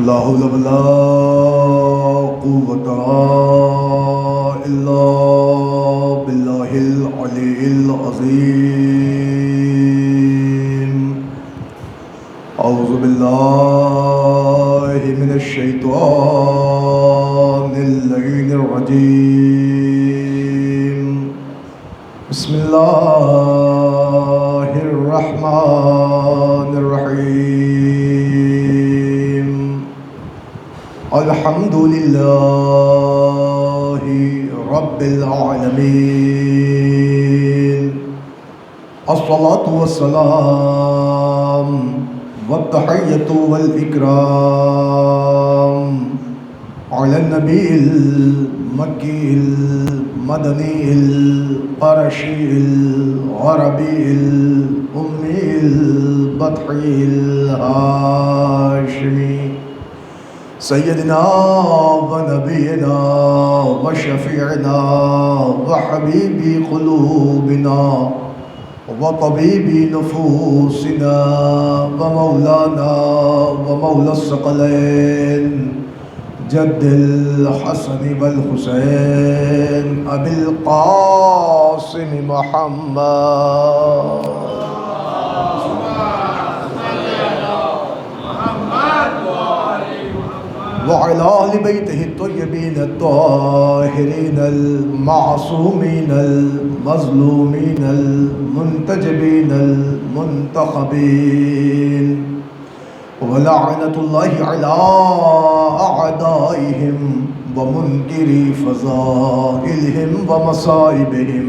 لا حول ولا قوة إلا بالله العلي العظيم. أعوذ بالله من الشيطان اللعين الرجيم. بسم الله الرحمن الرحيم. الحمد لله رب العالمين. الصلاة والسلام والتحية والإكرام على النبي المكي المدني القرشي العربي الأمي البطحي الهاشمي سيدنا ونبينا وشفيعنا وحبيب قلوبنا وطبيب نفوسنا ومولانا ومولى الثقلين جد الحسن والحسين أبي القاسم محمد وعلى آل بيته الطيبين الطاهرين المعصومين المظلومين المنتجبين المنتخبين. ولعنة الله على أعدائهم ومنكري فضائلهم ومصائبهم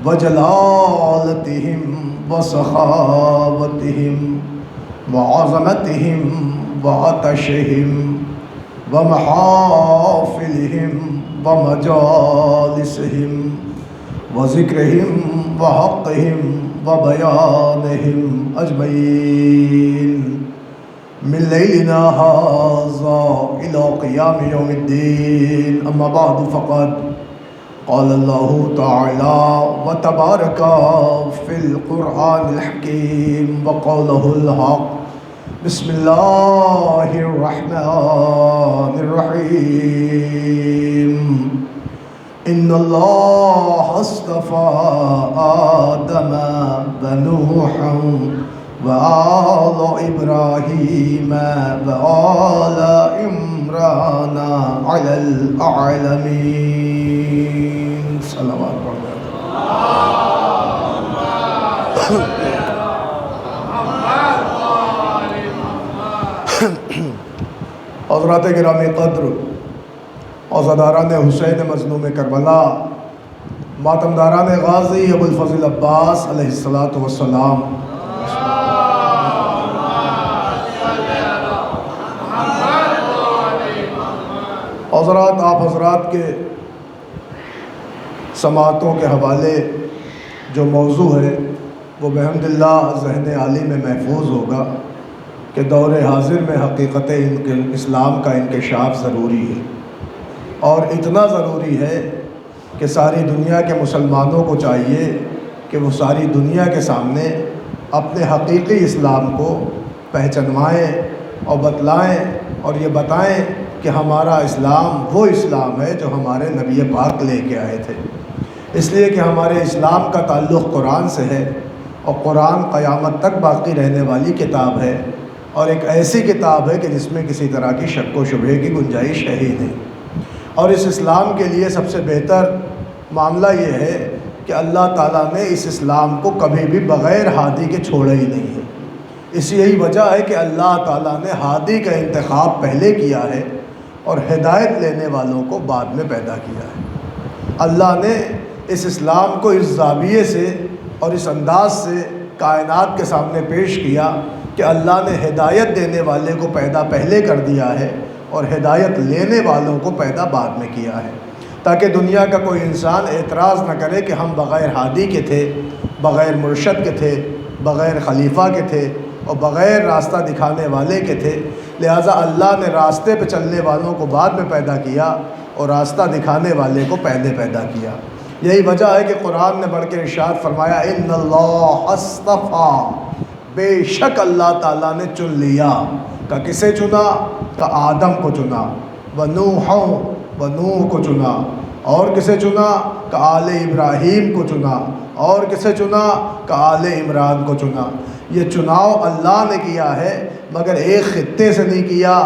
وجلالتهم وسخاوتهم وعظمتهم وعطشهم ومحافلهم ومجالسهم وذكرهم وحقهم وبيانهم أجمعين من ليلنا هذا إلى قيام يوم الدين. أما بعد فقد قال الله تعالى وتبارك في القرآن الحكيم وقوله الحق. بسم الله الرحمن الرحيم. إن الله اصطفى آدم ونوحا وآل إبراهيم وآل عمران على العالمين. صلوات حضرات گرامی قدر، عزاداران حسین مظلوم کربلا، ماتمداران غازی ابو الفضل عباس علیہ السلام، حضرات، آپ حضرات کے سماعتوں کے حوالے جو موضوع ہے وہ بحمداللہ ذہن عالی میں محفوظ ہوگا کہ دور حاضر میں حقیقت اسلام کا انکشاف ضروری ہے، اور اتنا ضروری ہے کہ ساری دنیا کے مسلمانوں کو چاہیے کہ وہ ساری دنیا کے سامنے اپنے حقیقی اسلام کو پہچنوائیں اور بتلائیں اور یہ بتائیں کہ ہمارا اسلام وہ اسلام ہے جو ہمارے نبی پاک لے کے آئے تھے، اس لیے کہ ہمارے اسلام کا تعلق قرآن سے ہے، اور قرآن قیامت تک باقی رہنے والی کتاب ہے، اور ایک ایسی کتاب ہے کہ جس میں کسی طرح کی شک و شبہے کی گنجائش ہے ہی نہیں۔ اور اس اسلام کے لیے سب سے بہتر معاملہ یہ ہے کہ اللہ تعالیٰ نے اس اسلام کو کبھی بھی بغیر ہادی کے چھوڑا ہی نہیں ہے۔ اس یہی وجہ ہے کہ اللہ تعالیٰ نے ہادی کا انتخاب پہلے کیا ہے اور ہدایت لینے والوں کو بعد میں پیدا کیا ہے۔ اللہ نے اس اسلام کو اس زاویے سے اور اس انداز سے کائنات کے سامنے پیش کیا کہ اللہ نے ہدایت دینے والے کو پیدا پہلے کر دیا ہے اور ہدایت لینے والوں کو پیدا بعد میں کیا ہے، تاکہ دنیا کا کوئی انسان اعتراض نہ کرے کہ ہم بغیر ہادی کے تھے، بغیر مرشد کے تھے، بغیر خلیفہ کے تھے اور بغیر راستہ دکھانے والے کے تھے۔ لہٰذا اللہ نے راستے پہ چلنے والوں کو بعد میں پیدا کیا اور راستہ دکھانے والے کو پہلے پیدا کیا۔ یہی وجہ ہے کہ قرآن نے بڑھ کے ارشاد فرمایا ان اللہ اصطفیٰ، بے شک اللہ تعالیٰ نے چن لیا۔ کہ کسے چنا؟ تو آدم کو چنا، ونوحا، ونوح کو چنا، اور کسے چنا کہ آل ابراہیم کو چنا، اور کسے چنا کہ آل عمران کو چنا۔ یہ چناؤ اللہ نے کیا ہے، مگر ایک خطے سے نہیں کیا،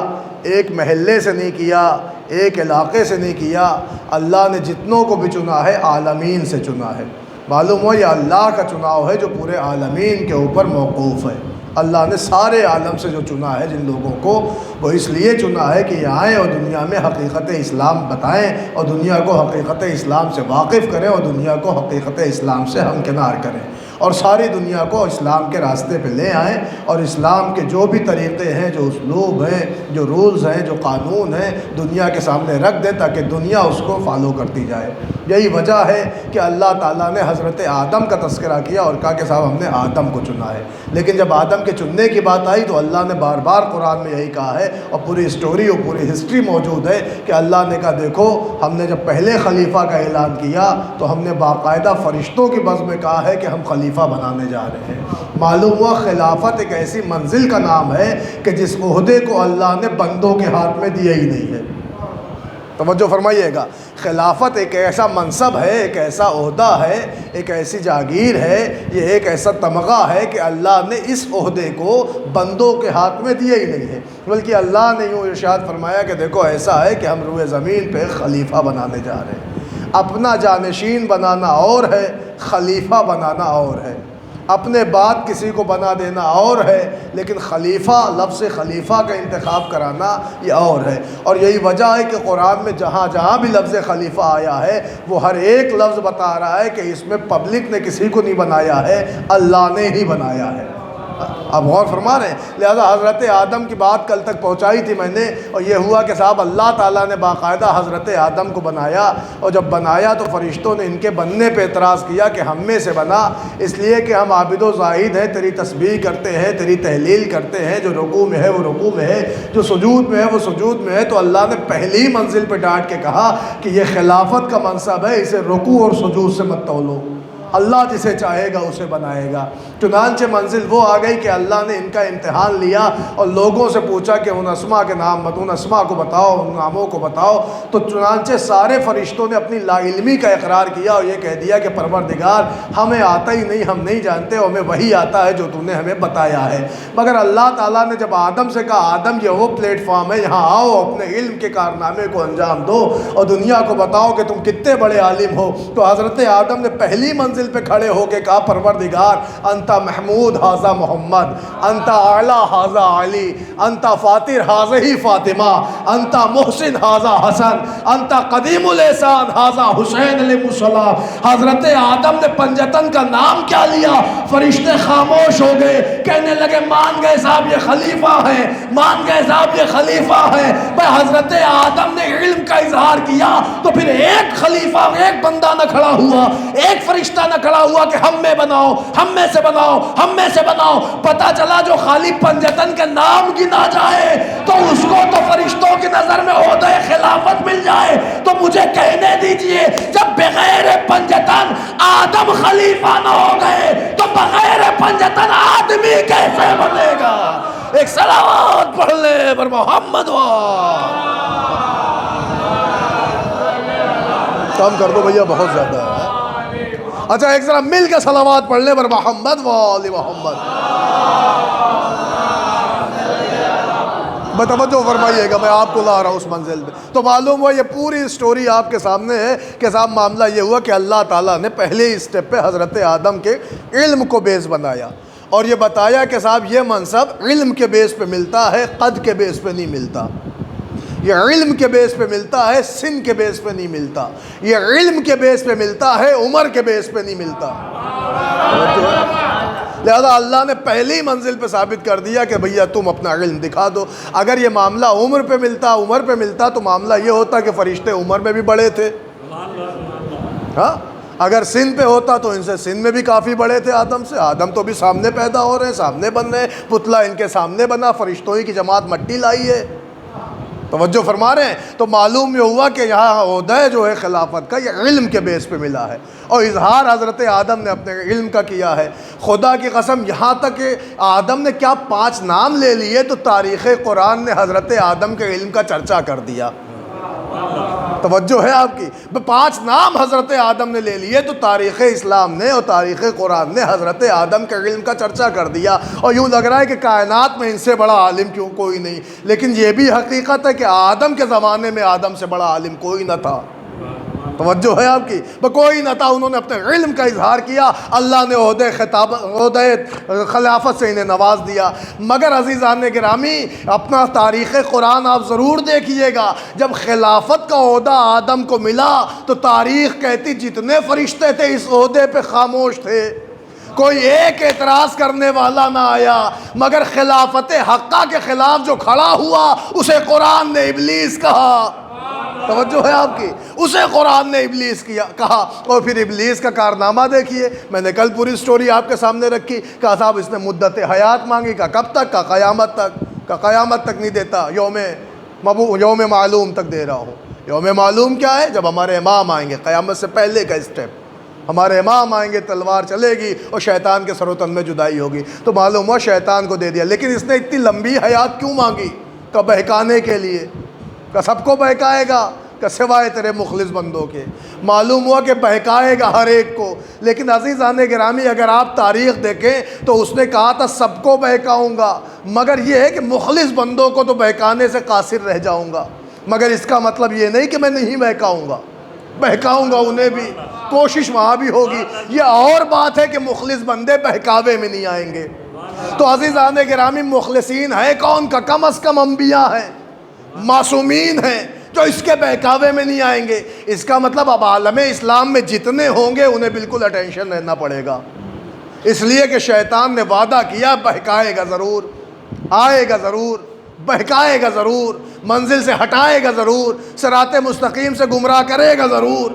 ایک محلے سے نہیں کیا، ایک علاقے سے نہیں کیا۔ اللہ نے جتنوں کو بھی چنا ہے عالمین سے چنا ہے۔ معلوم ہو یہ اللہ کا چناؤ ہے جو پورے عالمین کے اوپر موقوف ہے۔ اللہ نے سارے عالم سے جو چنا ہے جن لوگوں کو، وہ اس لیے چنا ہے کہ یہ آئیں اور دنیا میں حقیقت اسلام بتائیں، اور دنیا کو حقیقت اسلام سے واقف کریں، اور دنیا کو حقیقت اسلام سے ہمکنار کریں، اور ساری دنیا کو اسلام کے راستے پہ لے آئیں، اور اسلام کے جو بھی طریقے ہیں، جو اسلوب ہیں، جو رولز ہیں، جو قانون ہیں، دنیا کے سامنے رکھ دیں تاکہ دنیا اس کو فالو کرتی جائے۔ یہی وجہ ہے کہ اللہ تعالیٰ نے حضرت آدم کا تذکرہ کیا اور کہا کہ صاحب ہم نے آدم کو چنا ہے۔ لیکن جب آدم کے چننے کی بات آئی تو اللہ نے بار بار قرآن میں یہی کہا ہے، اور پوری اسٹوری اور پوری ہسٹری موجود ہے کہ اللہ نے کہا دیکھو ہم نے جب پہلے خلیفہ کا اعلان کیا تو ہم نے باقاعدہ فرشتوں کی بز میں کہا ہے کہ ہم خلیفہ بنانے جا رہے ہیں۔ معلوم ہوا خلافت ایک ایسی منزل کا نام ہے کہ جس عہدے کو اللہ نے بندوں کے ہاتھ میں دیا ہی نہیں ہے۔ توجہ فرمائیے گا، خلافت ایک ایسا منصب ہے، ایک ایسا عہدہ ہے، ایک ایسی جاگیر ہے، یہ ایک ایسا تمغہ ہے کہ اللہ نے اس عہدے کو بندوں کے ہاتھ میں دیا ہی نہیں ہے، بلکہ اللہ نے یوں ارشاد فرمایا کہ دیکھو ایسا ہے کہ ہم روئے زمین پہ خلیفہ بنانے جا رہے ہیں۔ اپنا جانشین بنانا اور ہے، خلیفہ بنانا اور ہے۔ اپنے بعد کسی کو بنا دینا اور ہے، لیکن خلیفہ، لفظ خلیفہ کا انتخاب کرانا یہ اور ہے۔ اور یہی وجہ ہے کہ قرآن میں جہاں جہاں بھی لفظ خلیفہ آیا ہے وہ ہر ایک لفظ بتا رہا ہے کہ اس میں پبلک نے کسی کو نہیں بنایا ہے، اللہ نے ہی بنایا ہے۔ اب غور فرما رہے ہیں، لہذا حضرت آدم کی بات کل تک پہنچائی تھی میں نے، اور یہ ہوا کہ صاحب اللہ تعالیٰ نے باقاعدہ حضرت آدم کو بنایا، اور جب بنایا تو فرشتوں نے ان کے بننے پہ اعتراض کیا کہ ہم میں سے بنا، اس لیے کہ ہم عابد و زاہد ہیں، تیری تسبیح کرتے ہیں، تیری تحلیل کرتے ہیں، جو رکوع میں ہے وہ رکوع میں ہے، جو سجود میں ہے وہ سجود میں ہے۔ تو اللہ نے پہلی منزل پہ ڈانٹ کے کہا کہ یہ خلافت کا منصب ہے، اسے رکوع اور سجود سے مت تولو، اللہ جسے چاہے گا اسے بنائے گا۔ چنانچہ منزل وہ آ گئی کہ اللہ نے ان کا امتحان لیا اور لوگوں سے پوچھا کہ ان اسماء کے نام ان اسماء کو بتاؤ، ان ناموں کو بتاؤ۔ تو چنانچہ سارے فرشتوں نے اپنی لا علمی کا اقرار کیا اور یہ کہہ دیا کہ پروردگار ہمیں آتا ہی نہیں، ہم نہیں جانتے، اور ہمیں وہی آتا ہے جو تو نے ہمیں بتایا ہے۔ مگر اللہ تعالیٰ نے جب آدم سے کہا آدم یہ وہ پلیٹ فارم ہے، یہاں آؤ، اپنے علم کے کارنامے کو انجام دو اور دنیا کو بتاؤ کہ تم کتنے بڑے عالم ہو، تو حضرت آدم نے پہلی منزل پہ کھڑے ہو کے کہا پروردگار انت محمود ھذا محمد، انت اعلی ھذا علی، انت فاطر ھذہ فاطمہ، انت محسن ھذا حسن، انت قدیم الاحسان ھذا حسین علیہ السلام۔ حضرت آدم نے پنجتن کا نام کیا لیا، فرشتے خاموش ہو گئے، کہنے لگے مان گئے صاحب یہ خلیفہ ہے، مان گئے صاحب یہ خلیفہ ہے۔ بھائی حضرت آدم نے علم کا اظہار کیا تو پھر ایک خلیفہ، ایک بندہ نہ کھڑا ہوا، ایک فرشتہ نہ کھڑا ہوا کہ ہم میں بناؤ، ہم میں سے بناؤ، ہم میں سے بناؤ۔ پتہ چلا جو خالی پنجتن کے نام گنا جائے تو اس کو تو فرشتوں کی نظر میں عہدہ خلافت مل جائے، تو مجھے کہنے دیجئے جب بغیر پنجتن آدم خلیفہ نہ ہو گئے تو بغیر پنجتن آدمی کیسے بنے گا؟ ایک صلوات پڑھ لے بر محمد و کام کر دو بھیا، بہت زیادہ ہے۔ اچھا ایک ذرا مل کے صلوات پڑھ لے بر محمد و آل محمد۔ بتوجہ فرمائیے گا، میں آپ کو لا رہا ہوں اس منزل پہ۔ تو معلوم ہوا یہ پوری سٹوری آپ کے سامنے ہے کہ صاحب معاملہ یہ ہوا کہ اللہ تعالیٰ نے پہلے اسٹیپ پہ حضرت آدم کے علم کو بیس بنایا اور یہ بتایا کہ صاحب یہ منصب علم کے بیس پہ ملتا ہے، قد کے بیس پہ نہیں ملتا۔ یہ علم کے بیس پہ ملتا ہے، سن کے بیس پہ نہیں ملتا۔ یہ علم کے بیس پہ ملتا ہے، عمر کے بیس پہ نہیں ملتا۔ لہذا اللہ نے پہلی منزل پہ ثابت کر دیا کہ بھیا تم اپنا علم دکھا دو۔ اگر یہ معاملہ عمر پہ ملتا تو معاملہ یہ ہوتا کہ فرشتے عمر میں بھی بڑے تھے، ہاں اگر سن پہ ہوتا تو ان سے سن میں بھی کافی بڑے تھے آدم سے۔ آدم تو بھی سامنے پیدا ہو رہے ہیں، سامنے بن رہے ہیں، پتلا ان کے سامنے بنا، فرشتوں ہی کی جماعت مٹی لائی ہے۔ توجہ فرما رہے ہیں؟ تو معلوم یہ ہوا کہ یہاں عہدہ جو ہے خلافت کا یہ علم کے بیس پہ ملا ہے، اور اظہار حضرت آدم نے اپنے علم کا کیا ہے۔ خدا کی قسم یہاں تک کہ آدم نے کیا 5 نام لے لیے تو تاریخ قرآن نے حضرت آدم کے علم کا چرچا کر دیا۔ توجہ ہے آپ کی؟ 5 نام حضرت آدم نے لے لیے تو تاریخ اسلام نے اور تاریخ قرآن نے حضرت آدم کے علم کا چرچا کر دیا، اور یوں لگ رہا ہے کہ کائنات میں ان سے بڑا عالم کیوں کوئی نہیں، لیکن یہ بھی حقیقت ہے کہ آدم کے زمانے میں آدم سے بڑا عالم کوئی نہ تھا۔ توجہ ہے آپ کی؟ کوئی نہ تھا، انہوں نے اپنے علم کا اظہار کیا، اللہ نے عہدہ خلافت سے انہیں نواز دیا۔ مگر عزیزان گرامی اپنا تاریخ قرآن آپ ضرور دیکھیے گا، جب خلافت کا عہدہ آدم کو ملا تو تاریخ کہتی جتنے فرشتے تھے اس عہدے پہ خاموش تھے، کوئی ایک اعتراض کرنے والا نہ آیا، مگر خلافت حقہ کے خلاف جو کھڑا ہوا اسے قرآن نے ابلیس کہا۔ توجہ ہے آپ کی؟ اسے قرآن نے ابلیس کہا، اور پھر ابلیس کا کارنامہ دیکھیے۔ میں نے کل پوری سٹوری آپ کے سامنے رکھی، کہا صاحب اس نے مدت حیات مانگی، کہا کب تک؟ کہا قیامت تک۔ کہا قیامت تک نہیں دیتا، یوم معلوم تک دے رہا ہوں۔ یوم معلوم کیا ہے؟ جب ہمارے امام آئیں گے، قیامت سے پہلے کا اسٹیپ، ہمارے امام آئیں گے، تلوار چلے گی اور شیطان کے سر و تن میں جدائی ہوگی، تو معلوم ہوا شیطان کو دے دیا۔ لیکن اس نے اتنی لمبی حیات کیوں مانگی؟ کہ بہکانے کے لیے، کہ سب کو بہکائے گا کہ سوائے تیرے مخلص بندوں کے۔ معلوم ہوا کہ بہکائے گا ہر ایک کو، لیکن عزیزان گرامی اگر آپ تاریخ دیکھیں تو اس نے کہا تھا سب کو بہکاؤں گا، مگر یہ ہے کہ مخلص بندوں کو تو بہکانے سے قاصر رہ جاؤں گا، مگر اس کا مطلب یہ نہیں کہ میں نہیں بہکاؤں گا، بہکاؤں گا انہیں بھی، کوشش وہاں بھی ہوگی۔ یہ اور بات ہے کہ مخلص بندے بہکاوے میں نہیں آئیں گے۔ تو عزیزان گرامی مخلصین ہے کون؟ کا کم از کم انبیاء ہیں، معصومین ہیں، جو اس کے بہکاوے میں نہیں آئیں گے۔ اس کا مطلب اب عالم اسلام میں جتنے ہوں گے انہیں بالکل اٹینشن رہنا پڑے گا، اس لیے کہ شیطان نے وعدہ کیا بہکائے گا ضرور، آئے گا ضرور، بہکائے گا ضرور، منزل سے ہٹائے گا ضرور، صراط مستقیم سے گمراہ کرے گا ضرور۔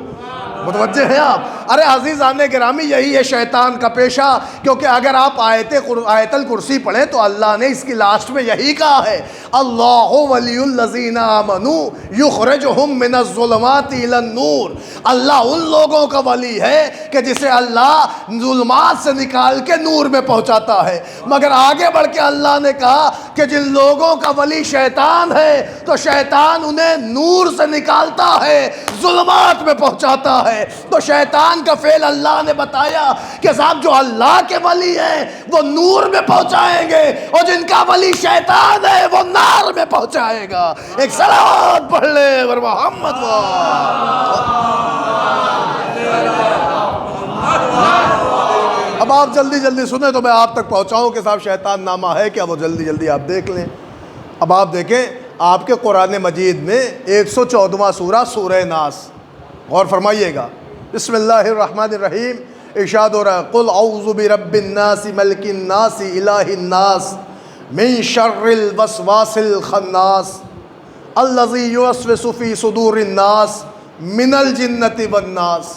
متوجہ ہیں آپ؟ ارے عزیزان گرامی یہی ہے شیطان کا پیشہ، کیونکہ اگر آپ آیت الکرسی پڑھیں تو اللہ نے اس کی لاسٹ میں یہی کہا ہے، اللہ ولی الذین آمنوا یخرجہم من الظلمات الی النور۔ اللہ ان لوگوں کا ولی ہے کہ جسے اللہ ظلمات سے نکال کے نور میں پہنچاتا ہے۔ مگر آگے بڑھ کے اللہ نے کہا کہ جن لوگوں کا ولی شیطان ہے تو شیطان انہیں نور سے نکالتا ہے، ظلمات میں پہنچاتا ہے۔ تو شیطان کا فعل اللہ نے بتایا کہ صاحب جو اللہ کے ولی ہیں وہ نور میں پہنچائیں گے، اور جن کا ولی شیطان ہے وہ نار میں پہنچائے گا۔ ایک صلوات پڑھ لے ور محمد اب آپ جلدی جلدی سنیں تو میں آپ تک پہنچاؤں کہ صاحب شیطان نامہ ہے کیا، وہ جلدی جلدی آپ دیکھ لیں۔ اب آپ دیکھیں آپ کے قرآن مجید میں 114واں سورہ سورہ ناس، غور فرمائیے گا۔ بسم اللہ الرحمن الرحیم، ارشاد ہو رہا ہے قل اعوذ برب الناس ملک الناس الہ الناس من شر الوسواس الخناس الذی یوسوس فی صدور الناس من الجنۃ والناس۔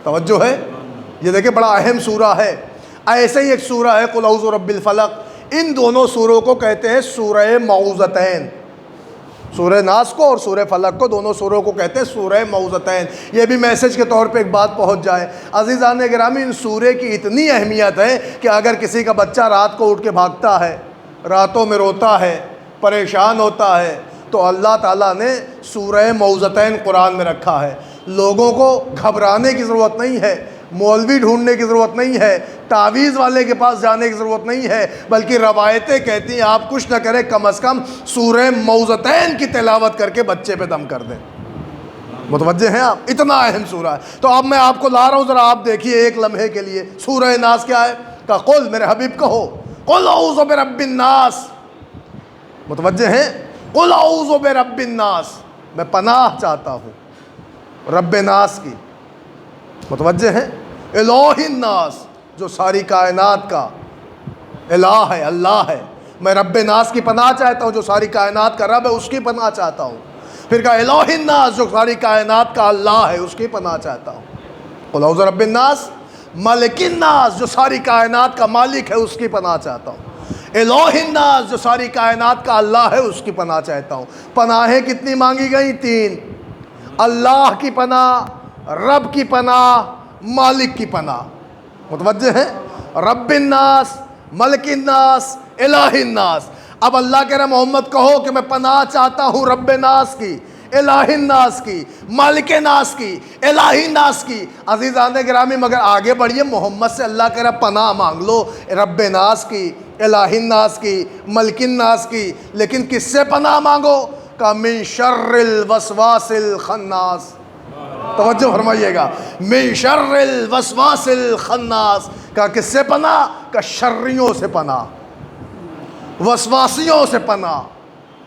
توجہ ہے؟ یہ دیکھیں بڑا اہم سورہ ہے۔ ایسے ہی ایک سورہ ہے قل اعوذ برب الفلق۔ ان دونوں سوروں کو کہتے ہیں سورہ معوذتین، سورہ ناس کو اور سورہ فلق کو، دونوں سوروں کو کہتے ہیں سورہ معوذتین۔ یہ بھی میسج کے طور پہ ایک بات پہنچ جائے، عزیزان گرامی ان سورے کی اتنی اہمیت ہے کہ اگر کسی کا بچہ رات کو اٹھ کے بھاگتا ہے، راتوں میں روتا ہے، پریشان ہوتا ہے، تو اللہ تعالیٰ نے سورہ معوذتین قرآن میں رکھا ہے۔ لوگوں کو گھبرانے کی ضرورت نہیں ہے، مولوی ڈھونڈنے کی ضرورت نہیں ہے، تعویذ والے کے پاس جانے کی ضرورت نہیں ہے، بلکہ روایتیں کہتی ہیں آپ کچھ نہ کریں کم از کم سورہ معوذتین کی تلاوت کر کے بچے پہ دم کر دیں۔ متوجہ ہیں آپ؟ اتنا اہم سورہ ہے۔ تو اب میں آپ کو لا رہا ہوں، ذرا آپ دیکھیے ایک لمحے کے لیے سورہ ناس کیا ہے۔ کہ قل، میرے حبیب کہو قل اعوذ برب الناس۔ متوجہ ہیں؟ قل اعوذ برب الناس، میں پناہ چاہتا ہوں رب ناس کی۔ متوجہ ہیں؟ الہ الناس، جو ساری کائنات کا الہ ہے، اللہ ہے، میں رب ناس کی پناہ چاہتا ہوں، جو ساری کائنات کا رب ہے اس کی پناہ چاہتا ہوں۔ پھر کہا الہ الناس، جو ساری کائنات کا اللہ ہے اس کی پناہ چاہتا ہوں۔ قل اعوذ برب الناس، ملک الناس، جو ساری کائنات کا مالک ہے اس کی پناہ چاہتا ہوں۔ الہ الناس جو ساری کائنات کا اللہ ہے اس کی پناہ چاہتا ہوں۔ پناہیں کتنی مانگی گئی؟ 3۔ اللہ کی پناہ، رب کی پناہ، مالک کی پناہ۔ متوجہ ہیں؟ رب الناس، ملک الناس، الہ الناس۔ اب اللہ کہہ رہا محمد کہو کہ میں پناہ چاہتا ہوں رب ناس کی، الہ الناس کی، مالک ناس کی، الہ ناس کی۔ عزیزان گرامی مگر آگے بڑھیے، محمد سے اللہ کہہ رہا پناہ مانگ لو رب ناس کی، الہ الناس کی، ملک الناس کی، لیکن کس سے پناہ مانگو؟ کہ من شر الوسواس الخناس۔ توجہ فرمائیے گا، من شر الوسواس الخناس۔ کہ کس سے پناہ؟ کہ شریوں سے پناہ، وسواسیوں سے پناہ،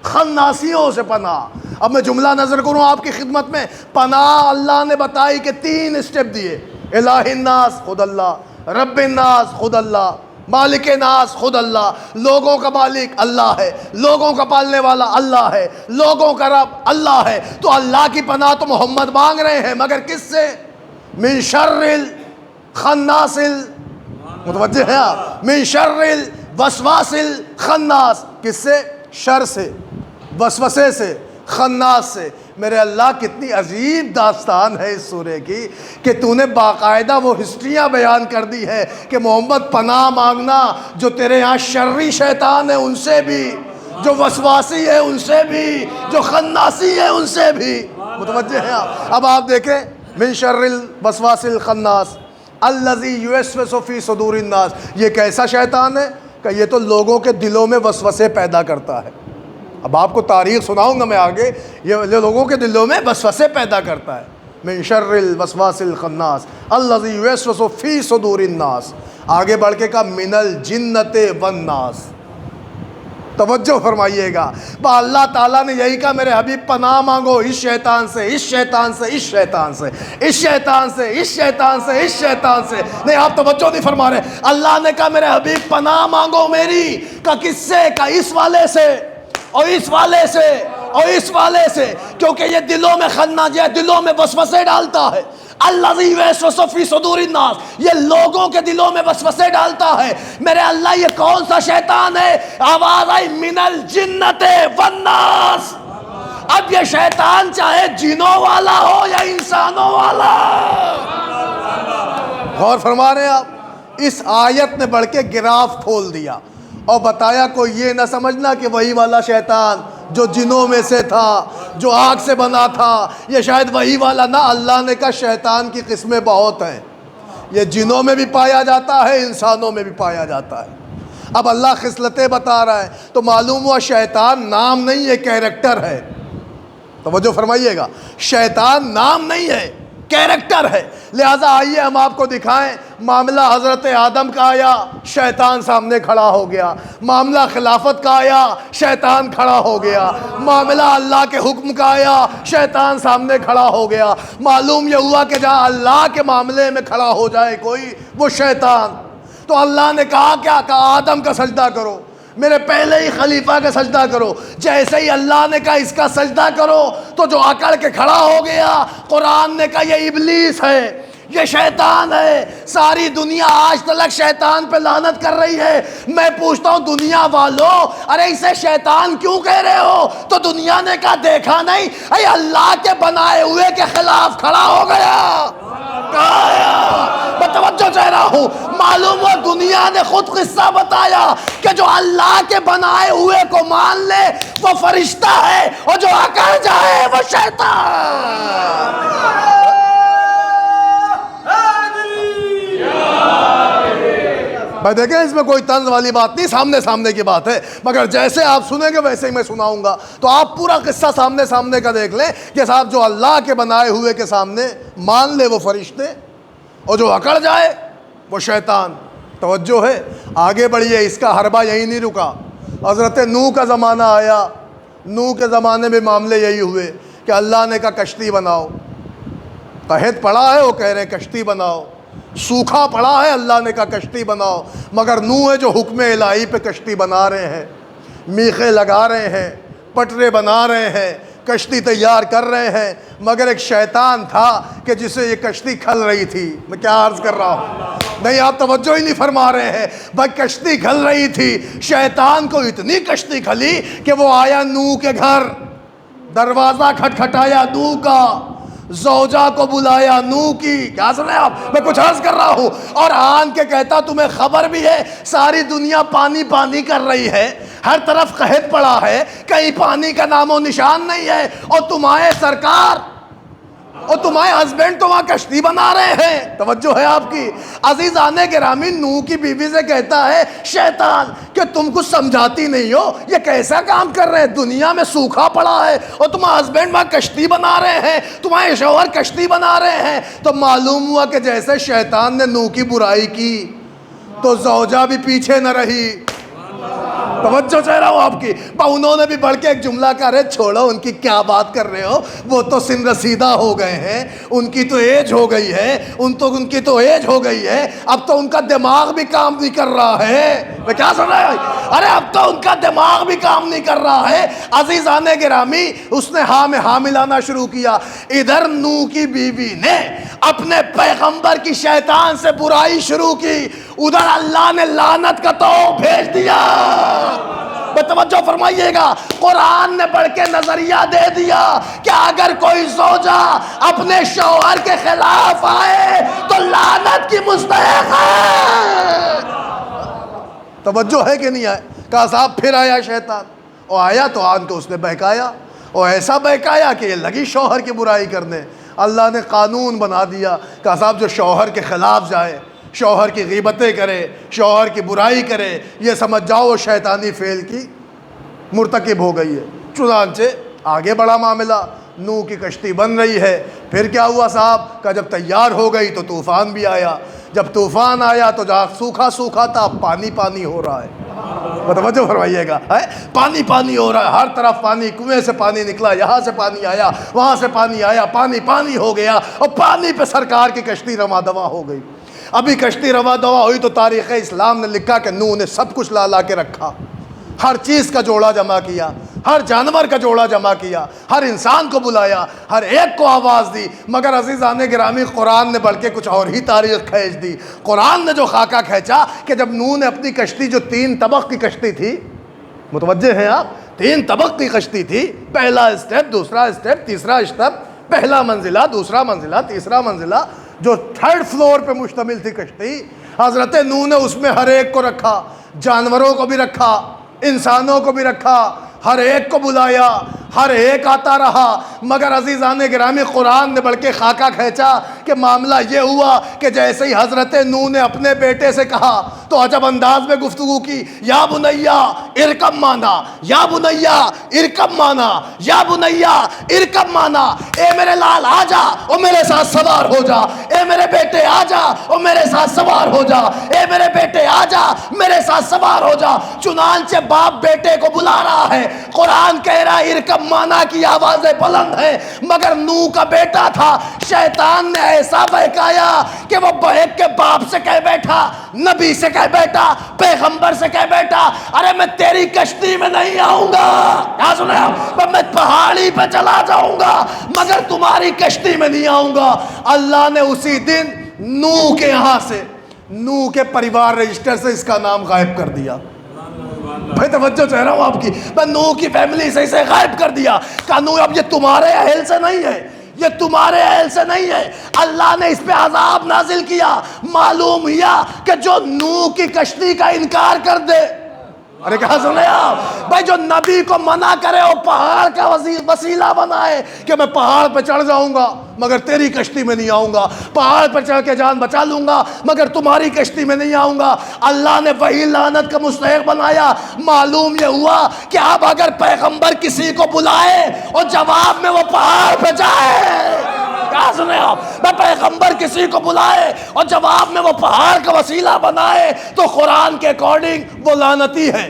خناسیوں سے پناہ۔ اب میں جملہ نظر کروں آپ کی خدمت میں، پناہ اللہ نے بتائی کہ 3 اسٹیپ دیے۔ الہ الناس خود اللہ، رب الناس خود اللہ، مالک ناس خود اللہ۔ لوگوں کا مالک اللہ ہے، لوگوں کا پالنے والا اللہ ہے، لوگوں کا رب اللہ ہے۔ تو اللہ کی پناہ تو محمد مانگ رہے ہیں، مگر کس سے؟ من شر الخناس، متوجہ ہیں آپ؟ من شر الوسواس الخناس، کس سے؟ شر سے، وسوسے سے، خناس سے۔ میرے اللہ کتنی عجیب داستان ہے اس سورے کی کہ تو نے باقاعدہ وہ ہسٹریاں بیان کر دی ہے کہ محمد پناہ مانگنا جو تیرے یہاں شرری شیطان ہے ان سے بھی، جو وسواسی ہے ان سے بھی، جو خناسی ہے ان سے بھی۔ متوجہ ہیں آپ؟ اب آپ دیکھیں، من شر الوسواس الخناس الذی یوسوس فی صدور الناس، یہ کیسا شیطان ہے کہ یہ تو لوگوں کے دلوں میں وسوسے پیدا کرتا ہے۔ اب آپ کو تاریخ سناؤں گا میں آگے، یہ لوگوں کے دلوں میں وسوسے پیدا کرتا ہے۔ من شر الوسواس الخناس الذی یوسوس فی صدور الناس۔ آگے بڑھ کے کہا من الجنۃ والناس۔ توجہ فرمائیے گا، اللہ تعالیٰ نے یہی کہا میرے حبیب پناہ مانگو اس شیطان سے، اس شیطان سے، اس شیطان سے، اس شیطان سے، اس شیطان سے، اس شیطان سے۔ نہیں آپ توجہ نہیں فرما رہے۔ اللہ نے کہا میرے حبیب پناہ مانگو میری، کہ کس سے؟ کہ اس والے سے اور اس والے سے اور اس والے سے، کیونکہ یہ دلوں میں خناجہ، دلوں میں وسوسے ڈالتا ہے۔ الذی یوسوس فی صدور الناس، یہ لوگوں کے دلوں میں وسوسے ڈالتا ہے۔ میرے اللہ یہ کون سا شیطان ہے؟ آواز آئی من الجنۃ والناس۔ اب یہ شیطان چاہے جنوں والا ہو یا انسانوں والا۔ غور فرما رہے ہیں آپ؟ اس آیت نے بڑھ کے گراف کھول دیا اور بتایا کوئی یہ نہ سمجھنا کہ وہی والا شیطان جو جنوں میں سے تھا، جو آگ سے بنا تھا، یہ شاید وہی والا نہ۔ اللہ نے کہا شیطان کی قسمیں بہت ہیں، یہ جنوں میں بھی پایا جاتا ہے، انسانوں میں بھی پایا جاتا ہے۔ اب اللہ خصلتیں بتا رہا ہے تو معلوم ہوا شیطان نام نہیں ہے، کیریکٹر ہے۔ توجہ فرمائیے گا، شیطان نام نہیں ہے، کیریکٹر ہے۔ لہٰذا آئیے ہم آپ کو دکھائیں، معاملہ حضرت آدم کا آیا، شیطان سامنے کھڑا ہو گیا۔ معاملہ خلافت کا آیا، شیطان کھڑا ہو گیا۔ معاملہ اللہ کے حکم کا آیا، شیطان سامنے کھڑا ہو گیا۔ معلوم یہ ہوا کہ جہاں اللہ کے معاملے میں کھڑا ہو جائے کوئی، وہ شیطان۔ تو اللہ نے کہا کیا؟ کہ آدم کا سجدہ کرو، میرے پہلے ہی خلیفہ کا سجدہ کرو۔ جیسے ہی اللہ نے کہا اس کا سجدہ کرو تو جو اکڑ کے کھڑا ہو گیا، قرآن نے کہا یہ ابلیس ہے، یہ شیطان ہے۔ ساری دنیا آج تلک شیطان پہ لعنت کر رہی ہے۔ میں پوچھتا ہوں دنیا والوں، ارے اسے شیطان کیوں کہہ رہے ہو؟ تو دنیا نے کہا دیکھا نہیں، اے اللہ کے بنائے ہوئے کے خلاف کھڑا ہو گیا۔ میں توجہ چاہ رہا ہوں، معلوم ہوا دنیا نے خود قصہ بتایا کہ جو اللہ کے بنائے ہوئے کو مان لے وہ فرشتہ ہے، اور جو اکڑ جائے وہ شیطان۔ بھائی دیکھیں اس میں کوئی طنز والی بات نہیں، سامنے سامنے کی بات ہے، مگر جیسے آپ سنیں گے ویسے ہی میں سناؤں گا۔ تو آپ پورا قصہ سامنے سامنے کا دیکھ لیں کہ صاحب جو اللہ کے بنائے ہوئے کے سامنے مان لے وہ فرشتے، اور جو اکڑ جائے وہ شیطان۔ توجہ ہے، آگے بڑھیے، اس کا حربہ یہی نہیں رکا۔ حضرت نوح کا زمانہ آیا، نوح کے زمانے میں معاملے یہی ہوئے کہ اللہ نے کہا کشتی بناؤ۔ قحط پڑا ہے، وہ کہہ رہے ہیں کشتی بناؤ۔ سوکھا پڑا ہے، اللہ نے کہا کشتی بناؤ، مگر نوح ہے جو حکم الہی پہ کشتی بنا رہے ہیں، میخیں لگا رہے ہیں، پٹرے بنا رہے ہیں، کشتی تیار کر رہے ہیں، مگر ایک شیطان تھا کہ جسے یہ کشتی کھل رہی تھی۔ میں کیا عرض کر رہا ہوں؟ نہیں، آپ توجہ ہی نہیں فرما رہے ہیں۔ بھائی کشتی کھل رہی تھی، شیطان کو اتنی کشتی کھلی کہ وہ آیا نوح کے گھر، دروازہ کھٹکھٹایا نوح کا، زوجہ کو بلایا نوح کی۔ کیا سن رہے ہیں آپ؟ میں کچھ عرض کر رہا ہوں، اور آن کے کہتا تمہیں خبر بھی ہے ساری دنیا پانی پانی کر رہی ہے، ہر طرف قحط پڑا ہے، کہیں پانی کا نام و نشان نہیں ہے، اور تمہارے سرکار اور تمہارے ہسبینڈ تو وہاں کشتی بنا رہے ہیں۔ توجہ ہے آپ کی؟ عزیزان گرامی، نوح کی بیوی سے کہتا ہے شیطان کہ تم کچھ سمجھاتی نہیں ہو، یہ کیسا کام کر رہے ہیں؟ دنیا میں سوکھا پڑا ہے اور تمہارے ہسبینڈ وہاں کشتی بنا رہے ہیں، تمہارے شوہر کشتی بنا رہے ہیں۔ تو معلوم ہوا کہ جیسے شیطان نے نوح کی برائی کی تو زوجہ بھی پیچھے نہ رہی۔ توجہ چاہ رہا ہوں آپ کی۔ انہوں نے بھی بڑھ کے ایک جملہ کہا، رہے چھوڑو ان کی، کیا بات کر رہے ہو، وہ تو سن رسیدہ ہو گئے ہیں، ان کی تو ایج ہو گئی ہے، ان کی تو ایج ہو گئی ہے، اب تو ان کا دماغ بھی کام نہیں کر رہا ہے۔ میں کیا سن رہا ہے؟ ارے اب تو ان کا دماغ بھی کام نہیں کر رہا ہے۔ عزیزان گرامی، اس نے ہاں میں ہاں ملانا شروع کیا۔ ادھر نوح کی بیوی نے اپنے پیغمبر کی شیطان سے برائی شروع کی، ادھر اللہ نے لعنت کا توپ بھیج دیا۔ توجہ فرمائیے گا، قرآن نے بڑھ کے نظریہ دے دیا کہ اگر کوئی زوجہ اپنے شوہر کے خلاف آئے تو لعنت کی مستحق ہے۔ توجہ ہے کہ نہیں ہے؟ کہا صاحب پھر آیا شیطان، اور آیا تو آن کو اس نے بہکایا، اور ایسا بہکایا کہ یہ لگی شوہر کی برائی کرنے۔ اللہ نے قانون بنا دیا، کہا صاحب جو شوہر کے خلاف جائے، شوہر کی غیبتیں کرے، شوہر کی برائی کرے، یہ سمجھ جاؤ وہ شیطانی فعل کی مرتکب ہو گئی ہے۔ چنانچہ آگے بڑا معاملہ، نوح کی کشتی بن رہی ہے۔ پھر کیا ہوا صاحب؟ کہ جب تیار ہو گئی تو طوفان بھی آیا۔ جب طوفان آیا تو جہاں سوکھا سوکھا تھا پانی پانی ہو رہا ہے۔ متوجہ فرمائیے گا، پانی پانی ہو رہا ہے، ہر طرف پانی، کنویں سے پانی نکلا، یہاں سے پانی آیا، وہاں سے پانی آیا، پانی پانی ہو گیا، اور پانی پہ سرکار کی کشتی رواں دواں ہو گئی۔ ابھی کشتی رواں دواں ہوئی تو تاریخ اسلام نے لکھا کہ نوح نے سب کچھ لا کے رکھا، ہر چیز کا جوڑا جمع کیا، ہر جانور کا جوڑا جمع کیا، ہر انسان کو بلایا، ہر ایک کو آواز دی۔ مگر عزیزان گرامی، قرآن نے بلکہ کچھ اور ہی تاریخ کھینچ دی۔ قرآن نے جو خاکہ کھینچا کہ جب نوح نے اپنی کشتی، جو 3 طبق کی کشتی تھی، متوجہ ہیں آپ، 3 طبق کی کشتی تھی، پہلا اسٹیپ، دوسرا اسٹیپ، تیسرا اسٹیپ، پہلا منزلہ، دوسرا منزلہ، تیسرا منزلہ، جو 3rd فلور پہ مشتمل تھی کشتی، حضرت نوح نے اس میں ہر ایک کو رکھا، جانوروں کو بھی رکھا، انسانوں کو بھی رکھا، ہر ایک کو بلایا، ہر ایک آتا رہا۔ مگر عزیزان گرامی، قرآن نے بلکہ خاکہ کھینچا کہ معاملہ یہ ہوا کہ جیسے ہی حضرت نوح نے اپنے بیٹے سے کہا تو عجب انداز میں گفتگو کی، یا بنیا ارکب مانا، یا بنیا ارکب مانا، یا بنیا ارکب مانا، اے میرے لال آ جا اور میرے ساتھ سوار ہو جا، اے میرے بیٹے آ جا اور میرے ساتھ سوار ہو جا، اے میرے بیٹے آ جا میرے ساتھ سوار ہو جا۔ چنانچہ باپ بیٹے کو بلا رہا ہے، قرآن کہہ رہا ہے ارکب مانا کی آوازیں بلند ہیں، مگر نوح کا بیٹا تھا، شیطان نے ایسا بہکایا کہ وہ بہک کے باپ سے کہہ بیٹھا، نبی سے کہہ بیٹھا، پیغمبر سے کہہ بیٹھا، ارے میں تیری کشتی میں نہیں آؤں گا، کیا سنے آپ، میں پہاڑی پہ چلا جاؤں گا مگر تمہاری کشتی میں نہیں آؤں گا۔ اللہ نے اسی دن نوح کے یہاں سے، نوح کے پریوار رجسٹر سے اس کا نام غائب کر دیا۔ بھائی توجہ چاہ رہا ہوں آپ کی، میں نوح کی فیملی سے اسے غائب کر دیا، کہ نوح اب یہ تمہارے اہل سے نہیں ہے، یہ تمہارے اہل سے نہیں ہے۔ اللہ نے اس پہ عذاب نازل کیا۔ معلوم ہوا کہ جو نوح کی کشتی کا انکار کر دے، ارے کہاں سنے آپ بھائی، جو نبی کو منع کرے وہ پہاڑ کا وسیلہ بنائے کہ میں پہاڑ پہ چڑھ جاؤں گا مگر تیری کشتی میں نہیں آؤں گا، پہاڑ پر چڑھ کے جان بچا لوں گا مگر تمہاری کشتی میں نہیں آؤں گا، اللہ نے وہی لعنت کا مستحق بنایا۔ معلوم یہ ہوا کہ اب اگر پیغمبر کسی کو بلائے اور جواب میں وہ پہاڑ پہ جائے، کیا سنے آپ، میں پیغمبر کسی کو بلائے اور جواب میں وہ پہاڑ کا وسیلہ بنائے تو قرآن کے اکارڈنگ وہ لعنتی ہے۔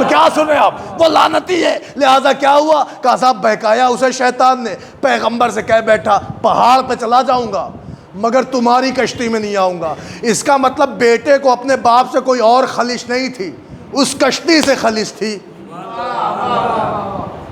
کیا سن رہے آپ، وہ لعنتی ہے۔ لہذا کیا ہوا، کہا صاحب بہکایا اسے شیطان نے، پیغمبر سے کہہ بیٹھا پہاڑ پہ چلا جاؤں گا مگر تمہاری کشتی میں نہیں آؤں گا۔ اس کا مطلب بیٹے کو اپنے باپ سے کوئی اور خلش نہیں تھی، اس کشتی سے خلش تھی۔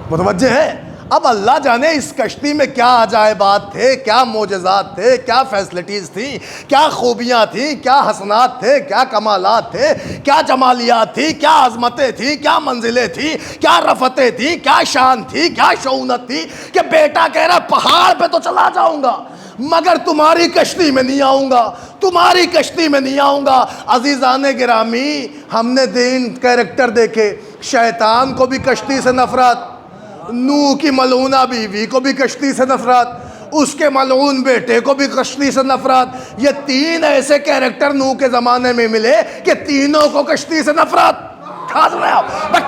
متوجہ ہے؟ اب اللہ جانے اس کشتی میں کیا عجائبات تھے، کیا معجزات تھے، کیا فیسلٹیز تھیں، کیا خوبیاں تھیں، کیا حسنات تھے، کیا کمالات تھے، کیا جمالیات تھی، کیا عظمتیں تھیں، کیا منزلیں تھیں، کیا رفتیں تھیں، کیا شان تھی، کیا شؤونت تھی کہ بیٹا کہہ رہا پہاڑ پہ تو چلا جاؤں گا مگر تمہاری کشتی میں نہیں آؤں گا، تمہاری کشتی میں نہیں آؤں گا۔ عزیزان گرامی، ہم نے دین کیریکٹر دیکھے، شیطان کو بھی کشتی سے نفرت، نوح کی ملعونہ بیوی کو بھی کشتی سے نفرت، اس کے ملعون بیٹے کو بھی کشتی سے نفرت۔ یہ تین ایسے کیریکٹر نوح کے زمانے میں ملے کہ تینوں کو کشتی سے نفرت،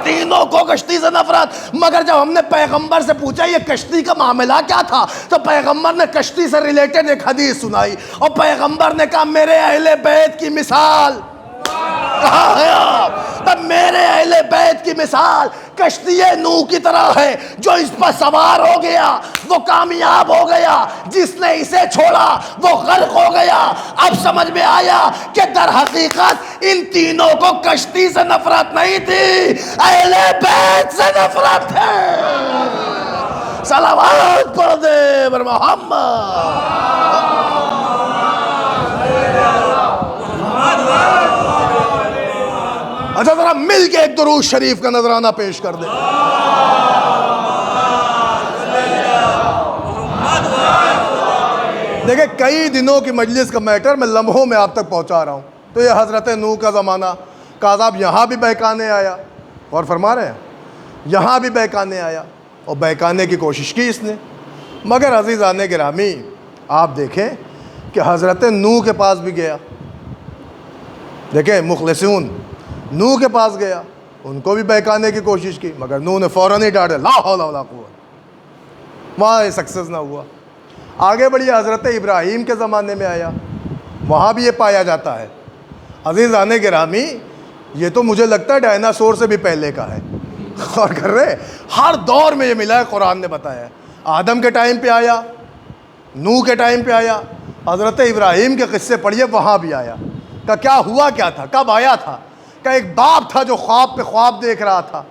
تینوں کو کشتی سے نفرت۔ مگر جب ہم نے پیغمبر سے پوچھا یہ کشتی کا معاملہ کیا تھا تو پیغمبر نے کشتی سے ریلیٹڈ ایک حدیث سنائی، اور پیغمبر نے کہا میرے اہل بیت کی مثال، کہاں ہے آپ؟ میرے اہل بیت کی مثال کشتی نوح کی طرح ہے، جو اس پر سوار ہو گیا وہ کامیاب ہو گیا، جس نے اسے چھوڑا وہ غرق ہو گیا۔ اب سمجھ میں آیا کہ در حقیقت ان تینوں کو کشتی سے نفرت نہیں تھی، اہل بیت سے نفرت ہے۔ صلوات پڑھ دے بر محمد۔ اچھا ذرا مل کے ایک درود شریف کا نذرانہ پیش کر دیں۔ دیکھیں کئی دنوں کی مجلس کا میٹر میں لمحوں میں آپ تک پہنچا رہا ہوں۔ تو یہ حضرت نوح کا زمانہ کا عذاب یہاں بھی بہکانے آیا، اور فرما رہے ہیں یہاں بھی بہکانے آیا، اور بہکانے کی کوشش کی اس نے۔ مگر عزیزان گرامی آپ دیکھیں کہ حضرت نوح کے پاس بھی گیا، دیکھیں مخلصون نوح کے پاس گیا، ان کو بھی بہکانے کی کوشش کی، مگر نوح نے فوراً ہی ڈانٹا، لا حول ولا قوت، وہاں سکسیس نہ ہوا۔ آگے بڑھیا حضرت ابراہیم کے زمانے میں آیا، وہاں بھی یہ پایا جاتا ہے۔ عزیزان گرامی یہ تو مجھے لگتا ہے ڈائناسور سے بھی پہلے کا ہے، غور کر رہے، ہر دور میں یہ ملا ہے، قرآن نے بتایا ہے۔ آدم کے ٹائم پہ آیا، نوح کے ٹائم پہ آیا، حضرت ابراہیم کے قصے پڑھیے وہاں بھی آیا۔ کہ کیا ہوا کیا تھا، کب آیا تھا؟ کہ ایک باپ تھا جو خواب پہ خواب دیکھ رہا تھا،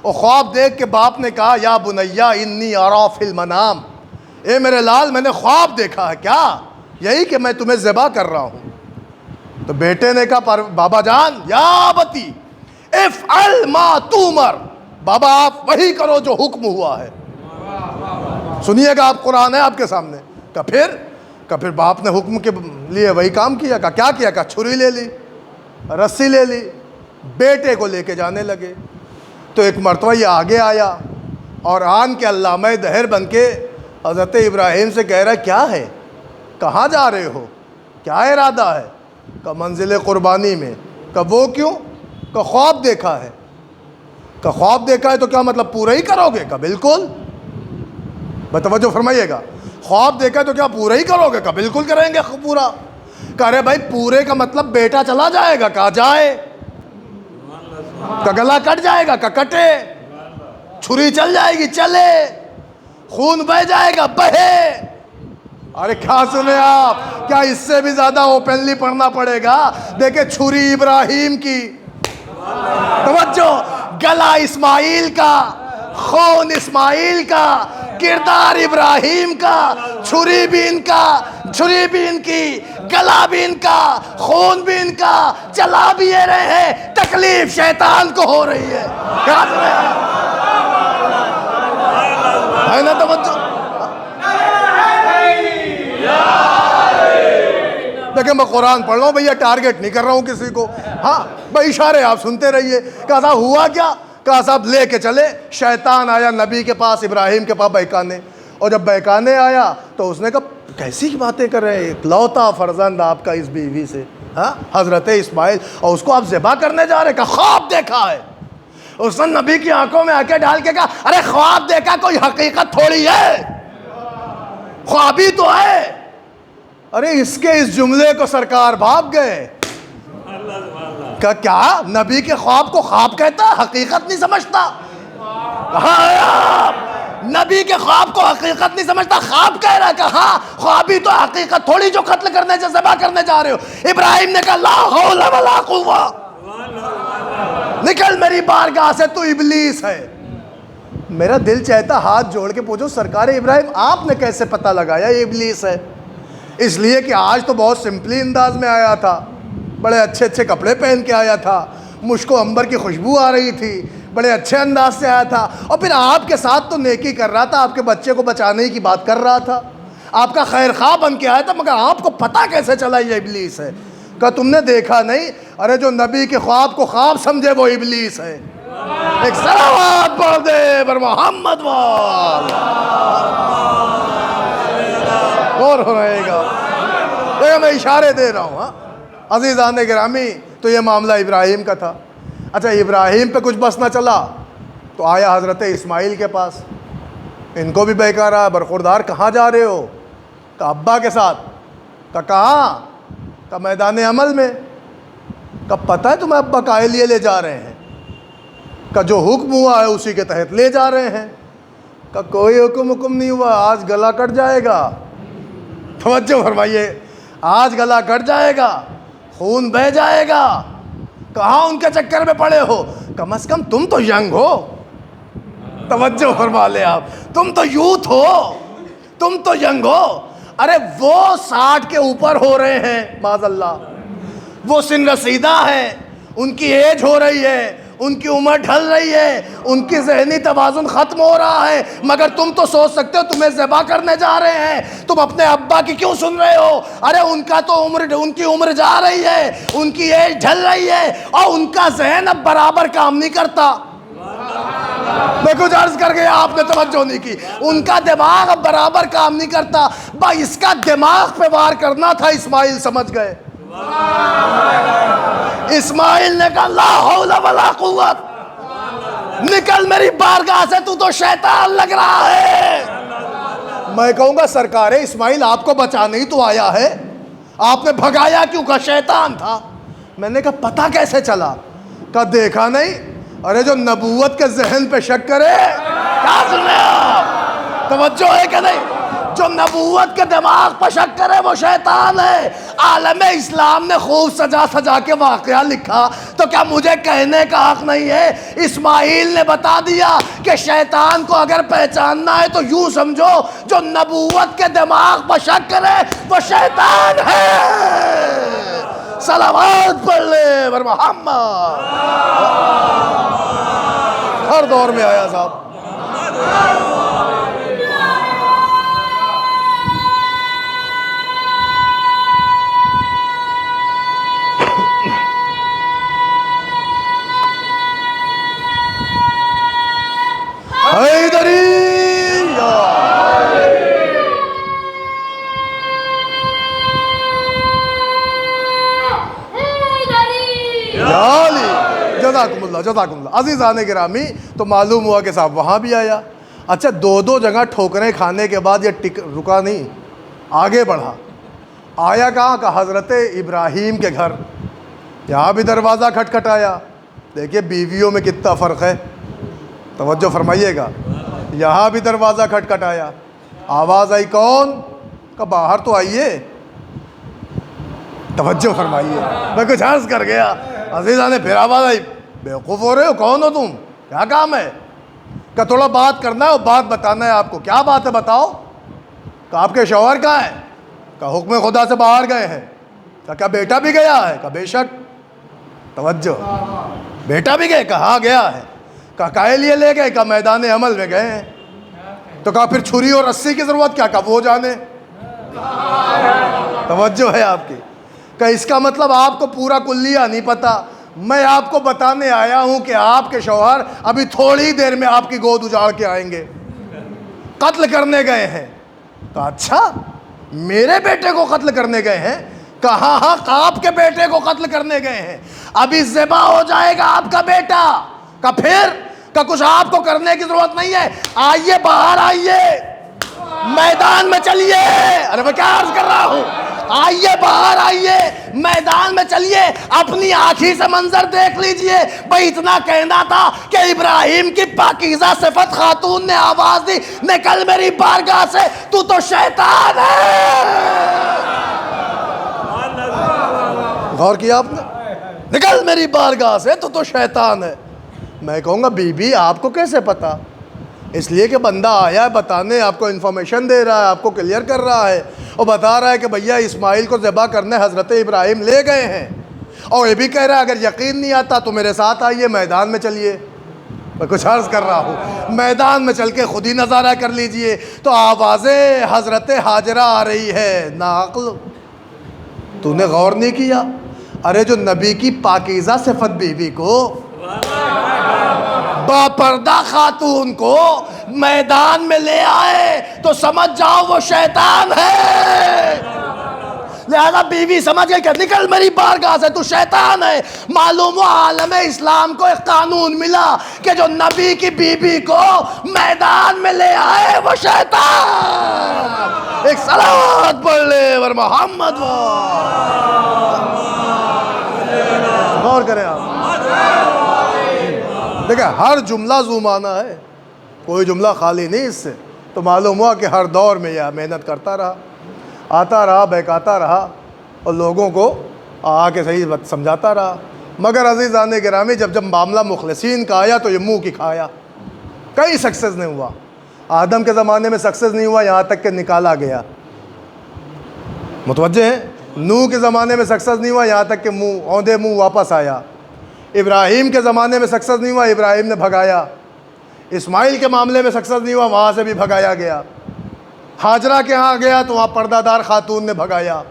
اور خواب دیکھ کے باپ نے کہا یا بنیا انی ارا فی المنام، اے میرے لال میں نے خواب دیکھا ہے، کیا یہی کہ میں تمہیں ذبح کر رہا ہوں۔ تو بیٹے نے کہا بابا جان یا بتی افعل ما تؤمر، بابا آپ وہی کرو جو حکم ہوا ہے۔ سنیے گا آپ، قرآن ہے آپ کے سامنے۔ کہ پھر باپ نے حکم کے لیے وہی کام کیا۔ کہ کیا کیا؟ کہ چھری لے لی، رسی لے لی، بیٹے کو لے کے جانے لگے۔ تو ایک مرتبہ یہ آگے آیا اور آن کے علامہ دہر بن کے حضرت ابراہیم سے کہہ رہا کیا ہے، کہاں جا رہے ہو، کیا ارادہ ہے؟ کہ منزل قربانی میں۔ کہ وہ کیوں؟ کہ خواب دیکھا ہے۔ کہ خواب دیکھا ہے تو کیا مطلب پورا ہی کرو گے؟ کہ بالکل، توجہ فرمائیے گا، خواب دیکھا ہے تو کیا پورا ہی کرو گے؟ کہ بالکل کریں گے پورا۔ کہہ رہے بھائی پورے کا مطلب بیٹا چلا جائے گا؟ کہا جائے۔ کہ گلا کٹ جائے گا؟ کہ کٹے۔ چھری چل جائے گی؟ چلے۔ خون بہ جائے گا؟ بہے۔ ارے کیا سنے آپ، کیا اس سے بھی زیادہ اوپنلی پڑھنا پڑے گا؟ دیکھیں چھری ابراہیم کی، توجہ، گلا اسماعیل کا، خون اسماعیل کا، کردار ابراہیم کا، چھری بھی ان کا، چھری بھی ان کی، گلا بھی ان کا، خون بھی ان کا، چلا بھی یہ رہے ہیں، تکلیف شیطان کو ہو رہی ہے۔ کیا سنے ہے نا توجہ؟ دیکھیں میں قرآن پڑھ رہا ہوں بھیا، ٹارگٹ نہیں کر رہا ہوں کسی کو، ہاں بھائی اشارے آپ سنتے رہیے۔ کہا تھا ہوا کیا؟ کہا صاحب لے کے چلے، شیطان آیا نبی کے پاس، ابراہیم کے پاس بہکانے، اور جب بہکانے آیا تو اس نے کہا کیسی باتیں کر رہے ہیں، اکلوتا فرزند آپ کا اس بیوی سے، ہاں حضرت اسماعیل، اور اس کو آپ ذبح کرنے جا رہے؟ کہ خواب دیکھا ہے۔ اس نے نبی کی آنکھوں میں آنکھیں ڈال کے کہا ارے خواب دیکھا کوئی حقیقت تھوڑی ہے، خوابی تو ہے۔ ارے اس کے اس جملے کو سرکار بھاگ گئے کہ کیا نبی کے خواب کو خواب کہتا ہے، حقیقت نہیں سمجھتا؟ کہاں ہے آپ؟ نبی کے خواب کو حقیقت نہیں سمجھتا، خواب کہہ رہا ہے۔ کہ ہاں خوابی تو حقیقت تھوڑی جو قتل کرنے سے ذبح کرنے جا رہے ہو۔ ابراہیم نے کہا لا حول ولا قوہ، نکل میری بارگاہ سے، تو ابلیس ہے۔ میرا دل چاہتا ہاتھ جوڑ کے پوچھو سرکار ابراہیم آپ نے کیسے پتہ لگایا یہ ابلیس ہے؟ اس لیے کہ آج تو بہت سمپلی انداز میں آیا تھا، بڑے اچھے اچھے کپڑے پہن کے آیا تھا، مشک و عنبر کی خوشبو آ رہی تھی، بڑے اچھے انداز سے آیا تھا، اور پھر آپ کے ساتھ تو نیکی کر رہا تھا، آپ کے بچے کو بچانے کی بات کر رہا تھا، آپ کا خیر خواہ بن کے آیا تھا، مگر آپ کو پتہ کیسے چلا یہ ابلیس ہے؟ کہ تم نے دیکھا نہیں؟ ارے جو نبی کے خواب کو خواب سمجھے وہ ابلیس ہے۔ ایک صلوات پڑھ دے بر محمد وال اور ہو رہے گا، دیکھا میں اشارے دے رہا ہوں۔ عزیزان گرامی، تو یہ معاملہ ابراہیم کا تھا۔ اچھا ابراہیم پہ کچھ بس نہ چلا تو آیا حضرت اسماعیل کے پاس، ان کو بھی بیکار آیا، برخوردار کہاں جا رہے ہو؟ کہ ابا کے ساتھ۔ کہ کہاں؟ کہ میدان عمل میں۔ کہ پتہ ہے تمہیں ابا کائے لیے لے جا رہے ہیں؟ کہ جو حکم ہوا ہے اسی کے تحت لے جا رہے ہیں۔ کہ کوئی حکم نہیں ہوا، آج گلا کٹ جائے گا۔ توجہ فرمائیے، آج گلا کٹ جائے گا، خون بہہ جائے گا، کہاں ان کے چکر میں پڑے ہو؟ کم از کم تم تو ینگ ہو، توجہ فرما لے آپ، تم تو یوتھ ہو، تم تو ینگ ہو۔ ارے وہ 60 کے اوپر ہو رہے ہیں معاذ اللہ، وہ سن رسیدہ ہے، ان کی ایج ہو رہی ہے، ان کی عمر ڈھل رہی ہے، ان کی ذہنی توازن ختم ہو رہا ہے، مگر تم تو سوچ سکتے ہو تمہیں ذبح کرنے جا رہے ہیں، تم اپنے ابا کی کیوں سن رہے ہو؟ ارے ان کا تو ان کی عمر جا رہی ہے، ان کی ایج ڈھل رہی ہے، اور ان کا ذہن اب برابر کام نہیں کرتا۔ میں کچھ عرض کر گیا، آپ نے توجہ نہیں کی، ان کا دماغ اب برابر کام نہیں کرتا۔ اس کا دماغ پہ وار کرنا تھا، اسماعیل سمجھ گئے۔ اسماعیل نے کہا لا حول ولا قوت، نکل میری بارگاہ سے، تو شیطان لگ رہا ہے۔ میں کہوں گا سرکار اسماعیل آپ کو بچانے ہی تو آیا ہے، آپ نے بھگایا کیوں؟ کہ شیطان تھا۔ میں نے کہا پتہ کیسے چلا؟ کہ دیکھا نہیں؟ ارے جو نبوت کے ذہن پہ شک کرے، کیا سن رہے آپ؟ توجہ ہے کہ نہیں؟ جو نبوت کے دماغ پر شک کرے وہ شیطان ہے۔ عالم اسلام نے خوب سجا سجا کے واقعہ لکھا، تو کیا مجھے کہنے کا حق نہیں ہے؟ اسماعیل نے بتا دیا کہ شیطان کو اگر پہچاننا ہے تو یوں سمجھو جو نبوت کے دماغ پر شک کرے وہ شیطان ہے۔ صلوات پڑھ لے بر محمد۔ ہر دور میں آیا صاحب۔ حیدری جزاکم اللہ جزاکم اللہ۔ عزیزان گرامی، تو معلوم ہوا کہ صاحب وہاں بھی آیا۔ اچھا دو جگہ ٹھوکریں کھانے کے بعد یہ رکا نہیں، آگے بڑھا۔ آیا کہاں؟ کہ حضرت ابراہیم کے گھر، یہاں بھی دروازہ کھٹکھٹایا۔ دیکھیے بیویوں میں کتنا فرق ہے، توجہ فرمائیے گا۔ یہاں بھی دروازہ کھٹکھٹایا، آواز آئی کون؟ کہ باہر تو آئیے، توجہ فرمائیے۔ میں کچھ عرض کر گیا، عزیزہ نے پھر آواز آئی، بیوقوف ہو رہے ہو، کون ہو تم، کیا کام ہے؟ کہ تھوڑا بات کرنا ہے اور بات بتانا ہے آپ کو۔ کیا بات ہے بتاؤ؟ کہ آپ کے شوہر کہاں ہیں؟ کہ حکم خدا سے باہر گئے ہیں۔ کہ کیا بیٹا بھی گیا ہے؟ کہ بے شک، توجہ، بیٹا بھی گئے؟ کہاں گیا ہے؟ کہ کائے لیے لے گئے؟ کہ میدان عمل میں گئے ہیں۔ تو کہا پھر چھری اور رسی کی ضرورت کیا؟ کہ وہ جانے، توجہ ہے آپ کی۔ کہ اس کا مطلب آپ کو پورا کلیہ نہیں پتا، میں آپ کو بتانے آیا ہوں کہ آپ کے شوہر ابھی تھوڑی دیر میں آپ کی گود اجاڑ کے آئیں گے، قتل کرنے گئے ہیں۔ کہا اچھا میرے بیٹے کو قتل کرنے گئے ہیں؟ کہا ہاں آپ کے بیٹے کو قتل کرنے گئے ہیں، ابھی ذبح ہو جائے گا آپ کا بیٹا۔ کہ پھر؟ کہ کچھ آپ کو کرنے کی ضرورت نہیں ہے، آئیے باہر آئیے، میدان میں چلیے۔ ارے میں کیا عرض کر رہا ہوں؟ آئیے باہر آئیے، میدان میں چلیے، اپنی آنکھی سے منظر دیکھ لیجئے۔ بھئی اتنا کہنا تھا کہ ابراہیم کی پاکیزہ صفت خاتون نے آواز دی، نکل میری بارگاہ سے، تو شیطان ہے۔ غور کیا آپ نے؟ نکل میری بارگاہ سے، تو شیطان ہے۔ میں کہوں گا بی بی آپ کو کیسے پتا؟ اس لیے کہ بندہ آیا ہے بتانے، آپ کو انفارمیشن دے رہا ہے، آپ کو کلیئر کر رہا ہے، اور بتا رہا ہے کہ بھیا اسماعیل کو ذبح کرنے حضرت ابراہیم لے گئے ہیں، اور یہ بھی کہہ رہا ہے اگر یقین نہیں آتا تو میرے ساتھ آئیے، میدان میں چلیے۔ میں کچھ عرض کر رہا ہوں، میدان میں چل کے خود ہی نظارہ کر لیجئے، تو آوازیں حضرت ہاجرہ آ رہی ہے، ناعقل تو نے غور نہیں کیا؟ ارے جو نبی کی پاکیزہ صفت بیوی کو، باپردہ خاتون کو میدان میں لے آئے تو سمجھ جاؤ وہ شیطان ہے۔ لہذا بیوی سمجھ گئی کہ نکل میری بارگاہ سے، تو شیطان ہے۔ معلوم ہوا عالم اسلام کو ایک قانون ملا کہ جو نبی کی بیوی کو میدان میں لے آئے وہ شیطان۔ ایک صلوات پڑھ لے ور محمد غور کریں آپ۔ دیکھیں ہر جملہ ذو معنی ہے، کوئی جملہ خالی نہیں اس سے۔ تو معلوم ہوا کہ ہر دور میں یہ محنت کرتا رہا، آتا رہا، بہکاتا رہا، اور لوگوں کو آ کے صحیح بات سمجھاتا رہا۔ مگر عزیزان گرامی جب معاملہ مخلصین کا آیا تو یہ منہ کی کھایا، کہیں سکسیس نہیں ہوا۔ آدم کے زمانے میں سکسیس نہیں ہوا، یہاں تک کہ نکالا گیا، متوجہ ہیں؟ نوح کے زمانے میں سکسیس نہیں ہوا، یہاں تک کہ اوندے منہ واپس آیا۔ ابراہیم کے زمانے میں سکسیس نہیں ہوا، ابراہیم نے بھگایا۔ اسماعیل کے معاملے میں سکسیس نہیں ہوا، وہاں سے بھی بھگایا گیا۔ ہاجرہ کے ہاں گیا تو وہاں پردہ دار خاتون نے بھگایا۔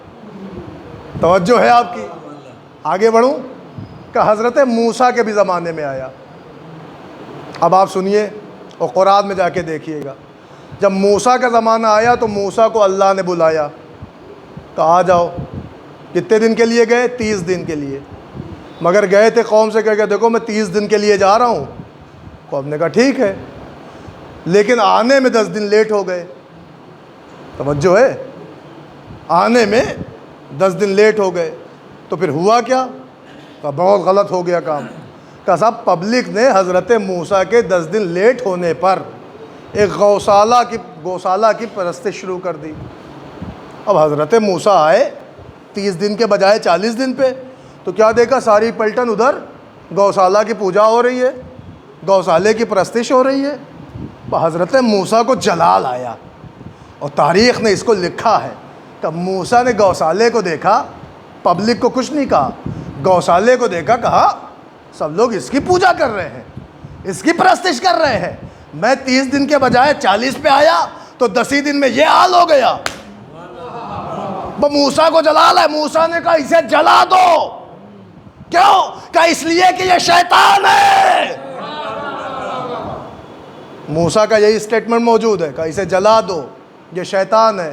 توجہ ہے آپ کی؟ آگے بڑھوں کہ حضرت موسیٰ کے بھی زمانے میں آیا۔ اب آپ سنیے اور قرآن میں جا کے دیکھیے گا، جب موسیٰ کا زمانہ آیا تو موسیٰ کو اللہ نے بلایا، کہا آ جاؤ۔ کتنے دن کے لیے گئے؟ 30 دن کے لیے۔ مگر گئے تھے قوم سے کہہ کے دیکھو میں 30 دن کے لیے جا رہا ہوں۔ قوم نے کہا ٹھیک ہے، لیکن آنے میں 10 دن لیٹ ہو گئے۔ توجہ ہے؟ آنے میں 10 دن لیٹ ہو گئے تو پھر ہوا کیا؟ کہا بہت غلط ہو گیا کام۔ کہا صاحب پبلک نے حضرت موسیٰ کے 10 دن لیٹ ہونے پر ایک گوشالہ کی پرستش شروع کر دی۔ اب حضرت موسیٰ آئے 30 دن کے بجائے 40 دن پہ، تو کیا دیکھا؟ ساری پلٹن ادھر گوشالہ کی پوجا ہو رہی ہے، گوشالے کی پرستش ہو رہی ہے۔ حضرت موسیٰ کو جلال آیا، اور تاریخ نے اس کو لکھا ہے کہ موسیٰ نے گوشالے کو دیکھا، پبلک کو کچھ نہیں کہا، گوشالے کو دیکھا، کہا سب لوگ اس کی پوجا کر رہے ہیں، اس کی پرستش کر رہے ہیں، میں 30 دن کے بجائے 40 پہ آیا تو 10 ہی دن میں یہ حال ہو گیا۔ موسیٰ کو جلال ہے، موسیٰ نے کہا اسے جلا دو۔ کیوں؟ کہ اس لیے کہ یہ شیطان ہے۔ موسیٰ کا یہی سٹیٹمنٹ موجود ہے کہ اسے جلا دو، یہ شیطان ہے۔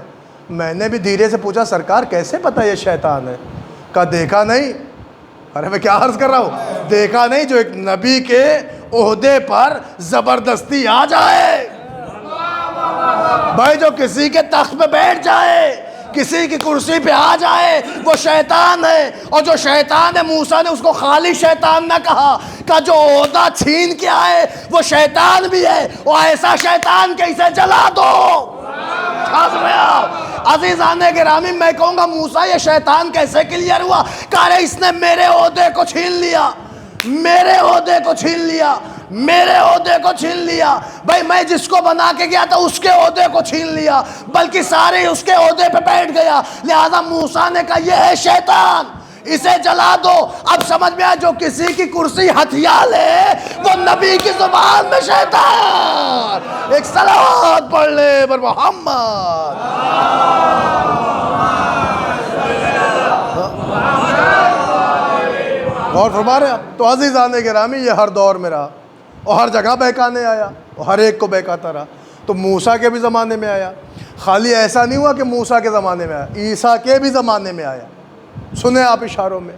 میں نے بھی دھیرے سے پوچھا سرکار کیسے پتہ یہ شیطان ہے؟ کہا دیکھا نہیں۔ ارے میں کیا عرض کر رہا ہوں؟ دیکھا نہیں؟ جو ایک نبی کے عہدے پر زبردستی آ جائے، بھائی جو کسی کے تخت پہ بیٹھ جائے، کسی کی کرسی پہ آ جائے، وہ شیطان ہے۔ اور جو شیطان ہے موسیٰ نے اس کو خالی شیطان نہ کہا، کہ جو عہدہ چھین کے آئے وہ شیطان بھی ہے، وہ ایسا شیطان کہ اسے جلا دو۔ عزیزان گرامی میں کہوں گا موسیٰ یہ شیطان کیسے کلیئر ہوا؟ کہ اس نے میرے عہدے کو چھین لیا، میرے عہدے کو چھین لیا، میرے عہدے کو چھین لیا۔ بھائی میں جس کو بنا کے گیا تھا اس کے عہدے کو چھین لیا، بلکہ سارے اس کے عہدے پہ بیٹھ گیا۔ لہذا موسیٰ نے کہا یہ ہے شیطان، اسے جلا دو۔ اب سمجھ میں آیا جو کسی کی کرسی ہتھیا لے وہ نبی کی زبان میں شیطان۔ ایک صلوات پڑھ لے بر محمد۔ غور فرما رہے ہیں آپ؟ تو عزیزان گرامی یہ ہر دور میں رہا، اور ہر جگہ بہکانے آیا، اور ہر ایک کو بہکاتا رہا۔ تو موسیٰ کے بھی زمانے میں آیا، خالی ایسا نہیں ہوا کہ موسیٰ کے زمانے میں آیا، عیسیٰ کے بھی زمانے میں آیا۔ سنیں آپ اشاروں میں،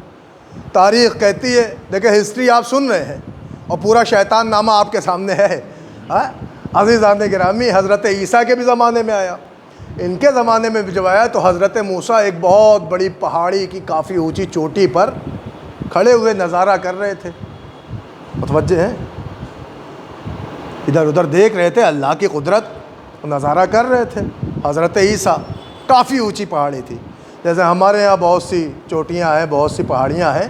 تاریخ کہتی ہے، دیکھیں ہسٹری آپ سن رہے ہیں اور پورا شیطان نامہ آپ کے سامنے ہے۔ عزیزان گرامی حضرت عیسیٰ کے بھی زمانے میں آیا، ان کے زمانے میں بھی جب آیا تو حضرت موسیٰ ایک بہت بڑی پہاڑی کی کافی اونچی چوٹی پر کھڑے ہوئے نظارہ کر رہے تھے، متوجہ ہیں؟ ادھر ادھر دیکھ رہے تھے اللہ کی قدرت، نظارہ کر رہے تھے۔ حضرت عیسیٰ کافی اونچی پہاڑی تھی، جیسے ہمارے یہاں بہت سی چوٹیاں ہیں، بہت سی پہاڑیاں ہیں،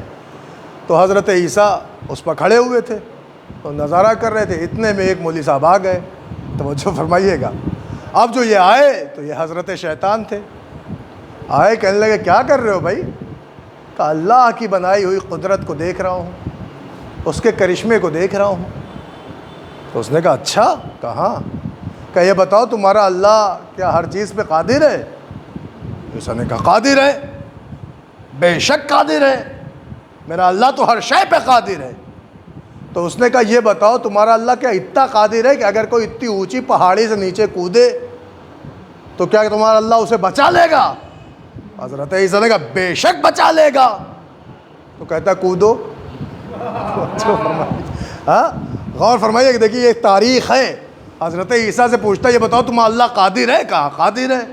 تو حضرت عیسیٰ اس پر کھڑے ہوئے تھے اور نظارہ کر رہے تھے۔ اتنے میں ایک مولوی صاحب آ گئے، توجہ فرمائیے گا. اب جو یہ آئے تو یہ حضرت شیطان تھے. آئے کہنے لگے کیا کر رہے ہو بھائی؟ کہ اللہ کی بنائی ہوئی قدرت کو دیکھ رہا ہوں, اس کے کرشمے کو دیکھ رہا ہوں. تو اس نے کہا اچھا, کہاں؟ کہ یہ بتاؤ تمہارا اللہ کیا ہر چیز پہ قادر ہے؟ عیسیٰ نے کہا قادر ہے, بے شک قادر ہے, میرا اللہ تو ہر شے پہ قادر ہے. تو اس نے کہا یہ بتاؤ تمہارا اللہ کیا اتنا قادر ہے کہ اگر کوئی اتنی اونچی پہاڑی سے نیچے کودے تو کیا تمہارا اللہ اسے بچا لے گا؟ حضرت عیسیٰ نے کہا بے شک بچا لے گا. تو کہتا کودو. ہاں غور فرمائیے کہ دیکھیے یہ تاریخ ہے. حضرت عیسیٰ سے پوچھتا ہے یہ بتاؤ تمہارا اللہ قادر ہے؟ کہا قادر ہے.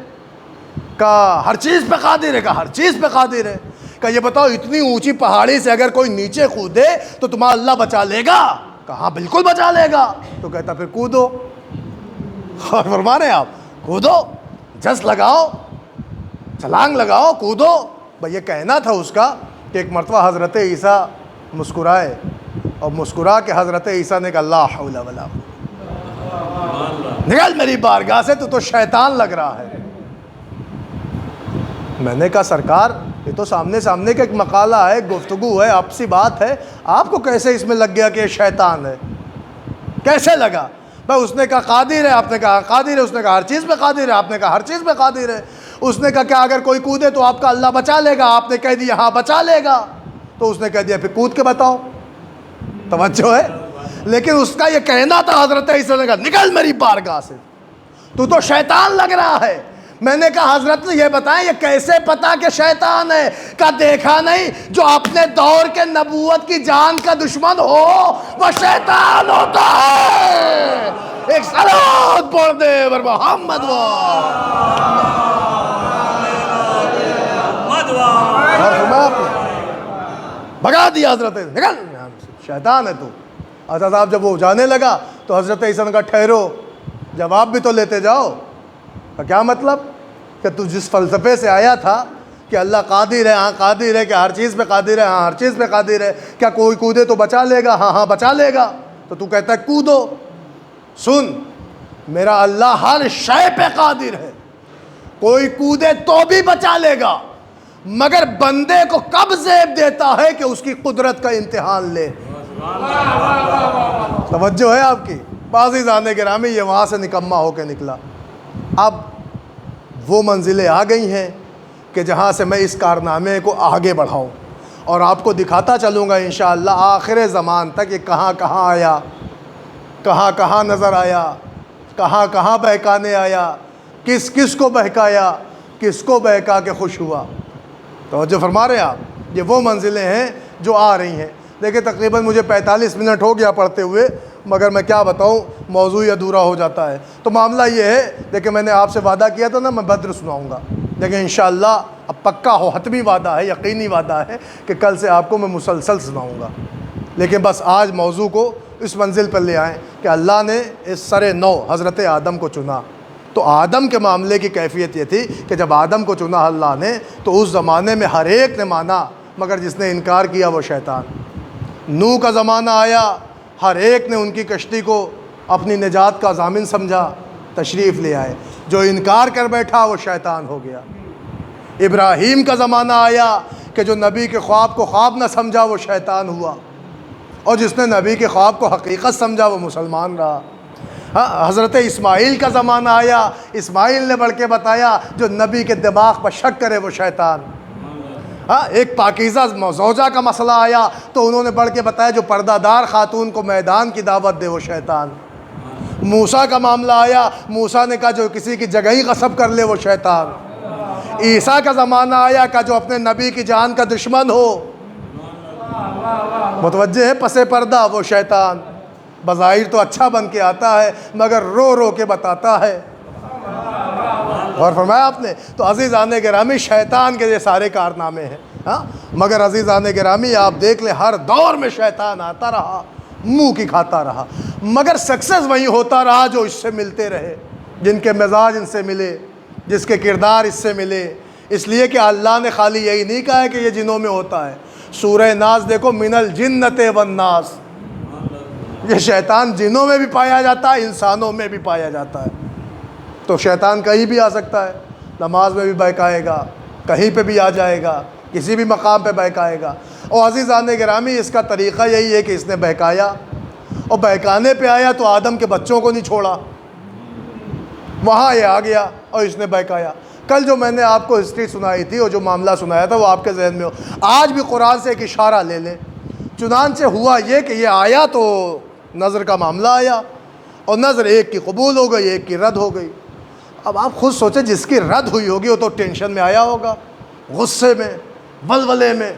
کہا ہر چیز پہ قادر ہے؟ کہا ہر چیز پہ قادر ہے. کہا یہ بتاؤ اتنی اونچی پہاڑی سے اگر کوئی نیچے کودے تو تمہارا اللہ بچا لے گا؟ کہا بالکل بچا لے گا. تو کہتا پھر کودو. اور فرما رہے ہیں آپ کودو, جس لگاؤ, چھلانگ لگاؤ, کودو. بھئی یہ کہنا تھا اس کا کہ ایک مرتبہ حضرت عیسیٰ مسکرائے, اور مسکرا کے حضرت عیسیٰ نے کہا لا حول ولا قوت, نکل میری بارگاہ سے, تو شیطان لگ رہا ہے. میں نے کہا سرکار یہ تو سامنے سامنے کا ایک مقالہ ہے, گفتگو ہے, آپسی بات ہے, آپ کو کیسے اس میں لگ گیا کہ یہ شیطان ہے؟ کیسے لگا؟ بھائی اس نے کہا قادر ہے, آپ نے کہا قادر ہے. اس نے کہا ہر چیز پہ قادر ہے, آپ نے کہا ہر چیز پہ قادر ہے. اس نے کہا کیا اگر کوئی کودے تو آپ کا اللہ بچا لے گا؟ آپ نے کہہ دیا ہاں بچا لے گا. تو اس نے کہہ دیا پھر کود کے بتاؤ. توجہ ہے. لیکن اس کا یہ کہنا تھا حضرت عیسیٰ نے کہا نکل میری بارگاہ سے, تو شیطان لگ رہا ہے. میں نے کہا حضرت یہ بتائیں یہ کیسے پتا کہ شیطان ہے؟ کا دیکھا نہیں جو اپنے دور کے نبوت کی جان کا دشمن ہو وہ شیطان ہوتا ہے. ایک صلوات پڑھ دے بر محمد بھگا دیا حضرت, نکل شیطان ہے تو. اچھا صاحب جب وہ جانے لگا تو حضرت عیسیٰ نے کہا ٹھہرو, جواب بھی تو لیتے جاؤ. کیا مطلب؟ کہ تو جس فلسفے سے آیا تھا کہ اللہ قادر ہے, ہاں قادر ہے, کہ ہر چیز پہ قادر ہے, ہاں ہر چیز پہ قادر ہے, کیا کوئی کودے تو بچا لے گا؟ ہاں ہاں بچا لے گا. تو کہتا ہے کودو. سن, میرا اللہ ہر شے پہ قادر ہے, کوئی کودے تو بھی بچا لے گا, مگر بندے کو کب زیب دیتا ہے کہ اس کی قدرت کا امتحان لے. توجہ ہے آپ کی؟ عزیزان گرامی یہ وہاں سے نکما ہو کے نکلا. اب وہ منزلیں آ گئی ہیں کہ جہاں سے میں اس کارنامے کو آگے بڑھاؤں اور آپ کو دکھاتا چلوں گا انشاءاللہ آخر زمان تک یہ کہاں کہاں آیا, کہاں کہاں نظر آیا, کہاں کہاں بہکانے آیا, کس کس کو بہکایا, کس کو بہکا کے خوش ہوا. توجہ فرما رہے ہیں آپ؟ یہ وہ منزلیں ہیں جو آ رہی ہیں. دیکھیں تقریباً مجھے 45 منٹ ہو گیا پڑھتے ہوئے, مگر میں کیا بتاؤں موضوع ادھورا ہو جاتا ہے. تو معاملہ یہ ہے, دیکھیں میں نے آپ سے وعدہ کیا تھا نا میں بدر سناؤں گا. لیکن انشاءاللہ اب پکا ہو, حتمی وعدہ ہے, یقینی وعدہ ہے کہ کل سے آپ کو میں مسلسل سناؤں گا. لیکن بس آج موضوع کو اس منزل پر لے آئیں کہ اللہ نے اس سر نو حضرت آدم کو چنا. تو آدم کے معاملے کی کیفیت یہ تھی کہ جب آدم کو چنا اللہ نے تو اس زمانے میں ہر ایک نے مانا, مگر جس نے انکار کیا وہ شیطان. نوح کا زمانہ آیا, ہر ایک نے ان کی کشتی کو اپنی نجات کا ضامن سمجھا, تشریف لے آئے. جو انکار کر بیٹھا وہ شیطان ہو گیا. ابراہیم کا زمانہ آیا کہ جو نبی کے خواب کو خواب نہ سمجھا وہ شیطان ہوا, اور جس نے نبی کے خواب کو حقیقت سمجھا وہ مسلمان رہا. حضرت اسماعیل کا زمانہ آیا, اسماعیل نے بڑھ کے بتایا, جو نبی کے دماغ پر شک کرے وہ شیطان. ایک پاکیزہ زوجہ کا مسئلہ آیا تو انہوں نے بڑھ کے بتایا جو پردہ دار خاتون کو میدان کی دعوت دے وہ شیطان. موسیٰ کا معاملہ آیا, موسیٰ نے کہا جو کسی کی جگہ ہی غصب کر لے وہ شیطان. عیسیٰ کا زمانہ آیا کہ جو اپنے نبی کی جان کا دشمن ہو, متوجہ ہے, پس پردہ وہ شیطان. بظاہر تو اچھا بن کے آتا ہے مگر رو رو کے بتاتا ہے. اور فرمایا آپ نے. تو عزیزان گرامی شیطان کے یہ سارے کارنامے ہیں. مگر عزیزان گرامی آپ دیکھ لیں ہر دور میں شیطان آتا رہا, منہ کی کھاتا رہا, مگر سکسیس وہی ہوتا رہا جو اس سے ملتے رہے, جن کے مزاج ان سے ملے, جس کے کردار اس سے ملے. اس لیے کہ اللہ نے خالی یہی نہیں کہا ہے کہ یہ جنوں میں ہوتا ہے. سورہ ناس دیکھو, من الجنت والناس, یہ شیطان جنوں میں بھی پایا جاتا ہے، انسانوں میں بھی پایا جاتا ہے۔ تو شیطان کہیں بھی آ سکتا ہے، نماز میں بھی بہکائے گا، کہیں پہ بھی آ جائے گا، کسی بھی مقام پہ بہکائے گا۔ اور عزیزان گرامی، اس کا طریقہ یہی ہے کہ اس نے بہکایا، اور بہکانے پہ آیا تو آدم کے بچوں کو نہیں چھوڑا، وہاں یہ آ گیا اور اس نے بہکایا۔ کل جو میں نے آپ کو ہسٹری سنائی تھی اور جو معاملہ سنایا تھا وہ آپ کے ذہن میں ہو، آج بھی قرآن سے ایک اشارہ لے لیں۔ چنانچہ ہوا یہ کہ یہ آیا تو نظر کا معاملہ آیا، اور نظر ایک کی قبول ہو گئی، ایک کی رد ہو گئی۔ اب آپ خود سوچیں، جس کی رد ہوئی ہوگی وہ تو ٹینشن میں آیا ہوگا، غصے میں، ولولے میں،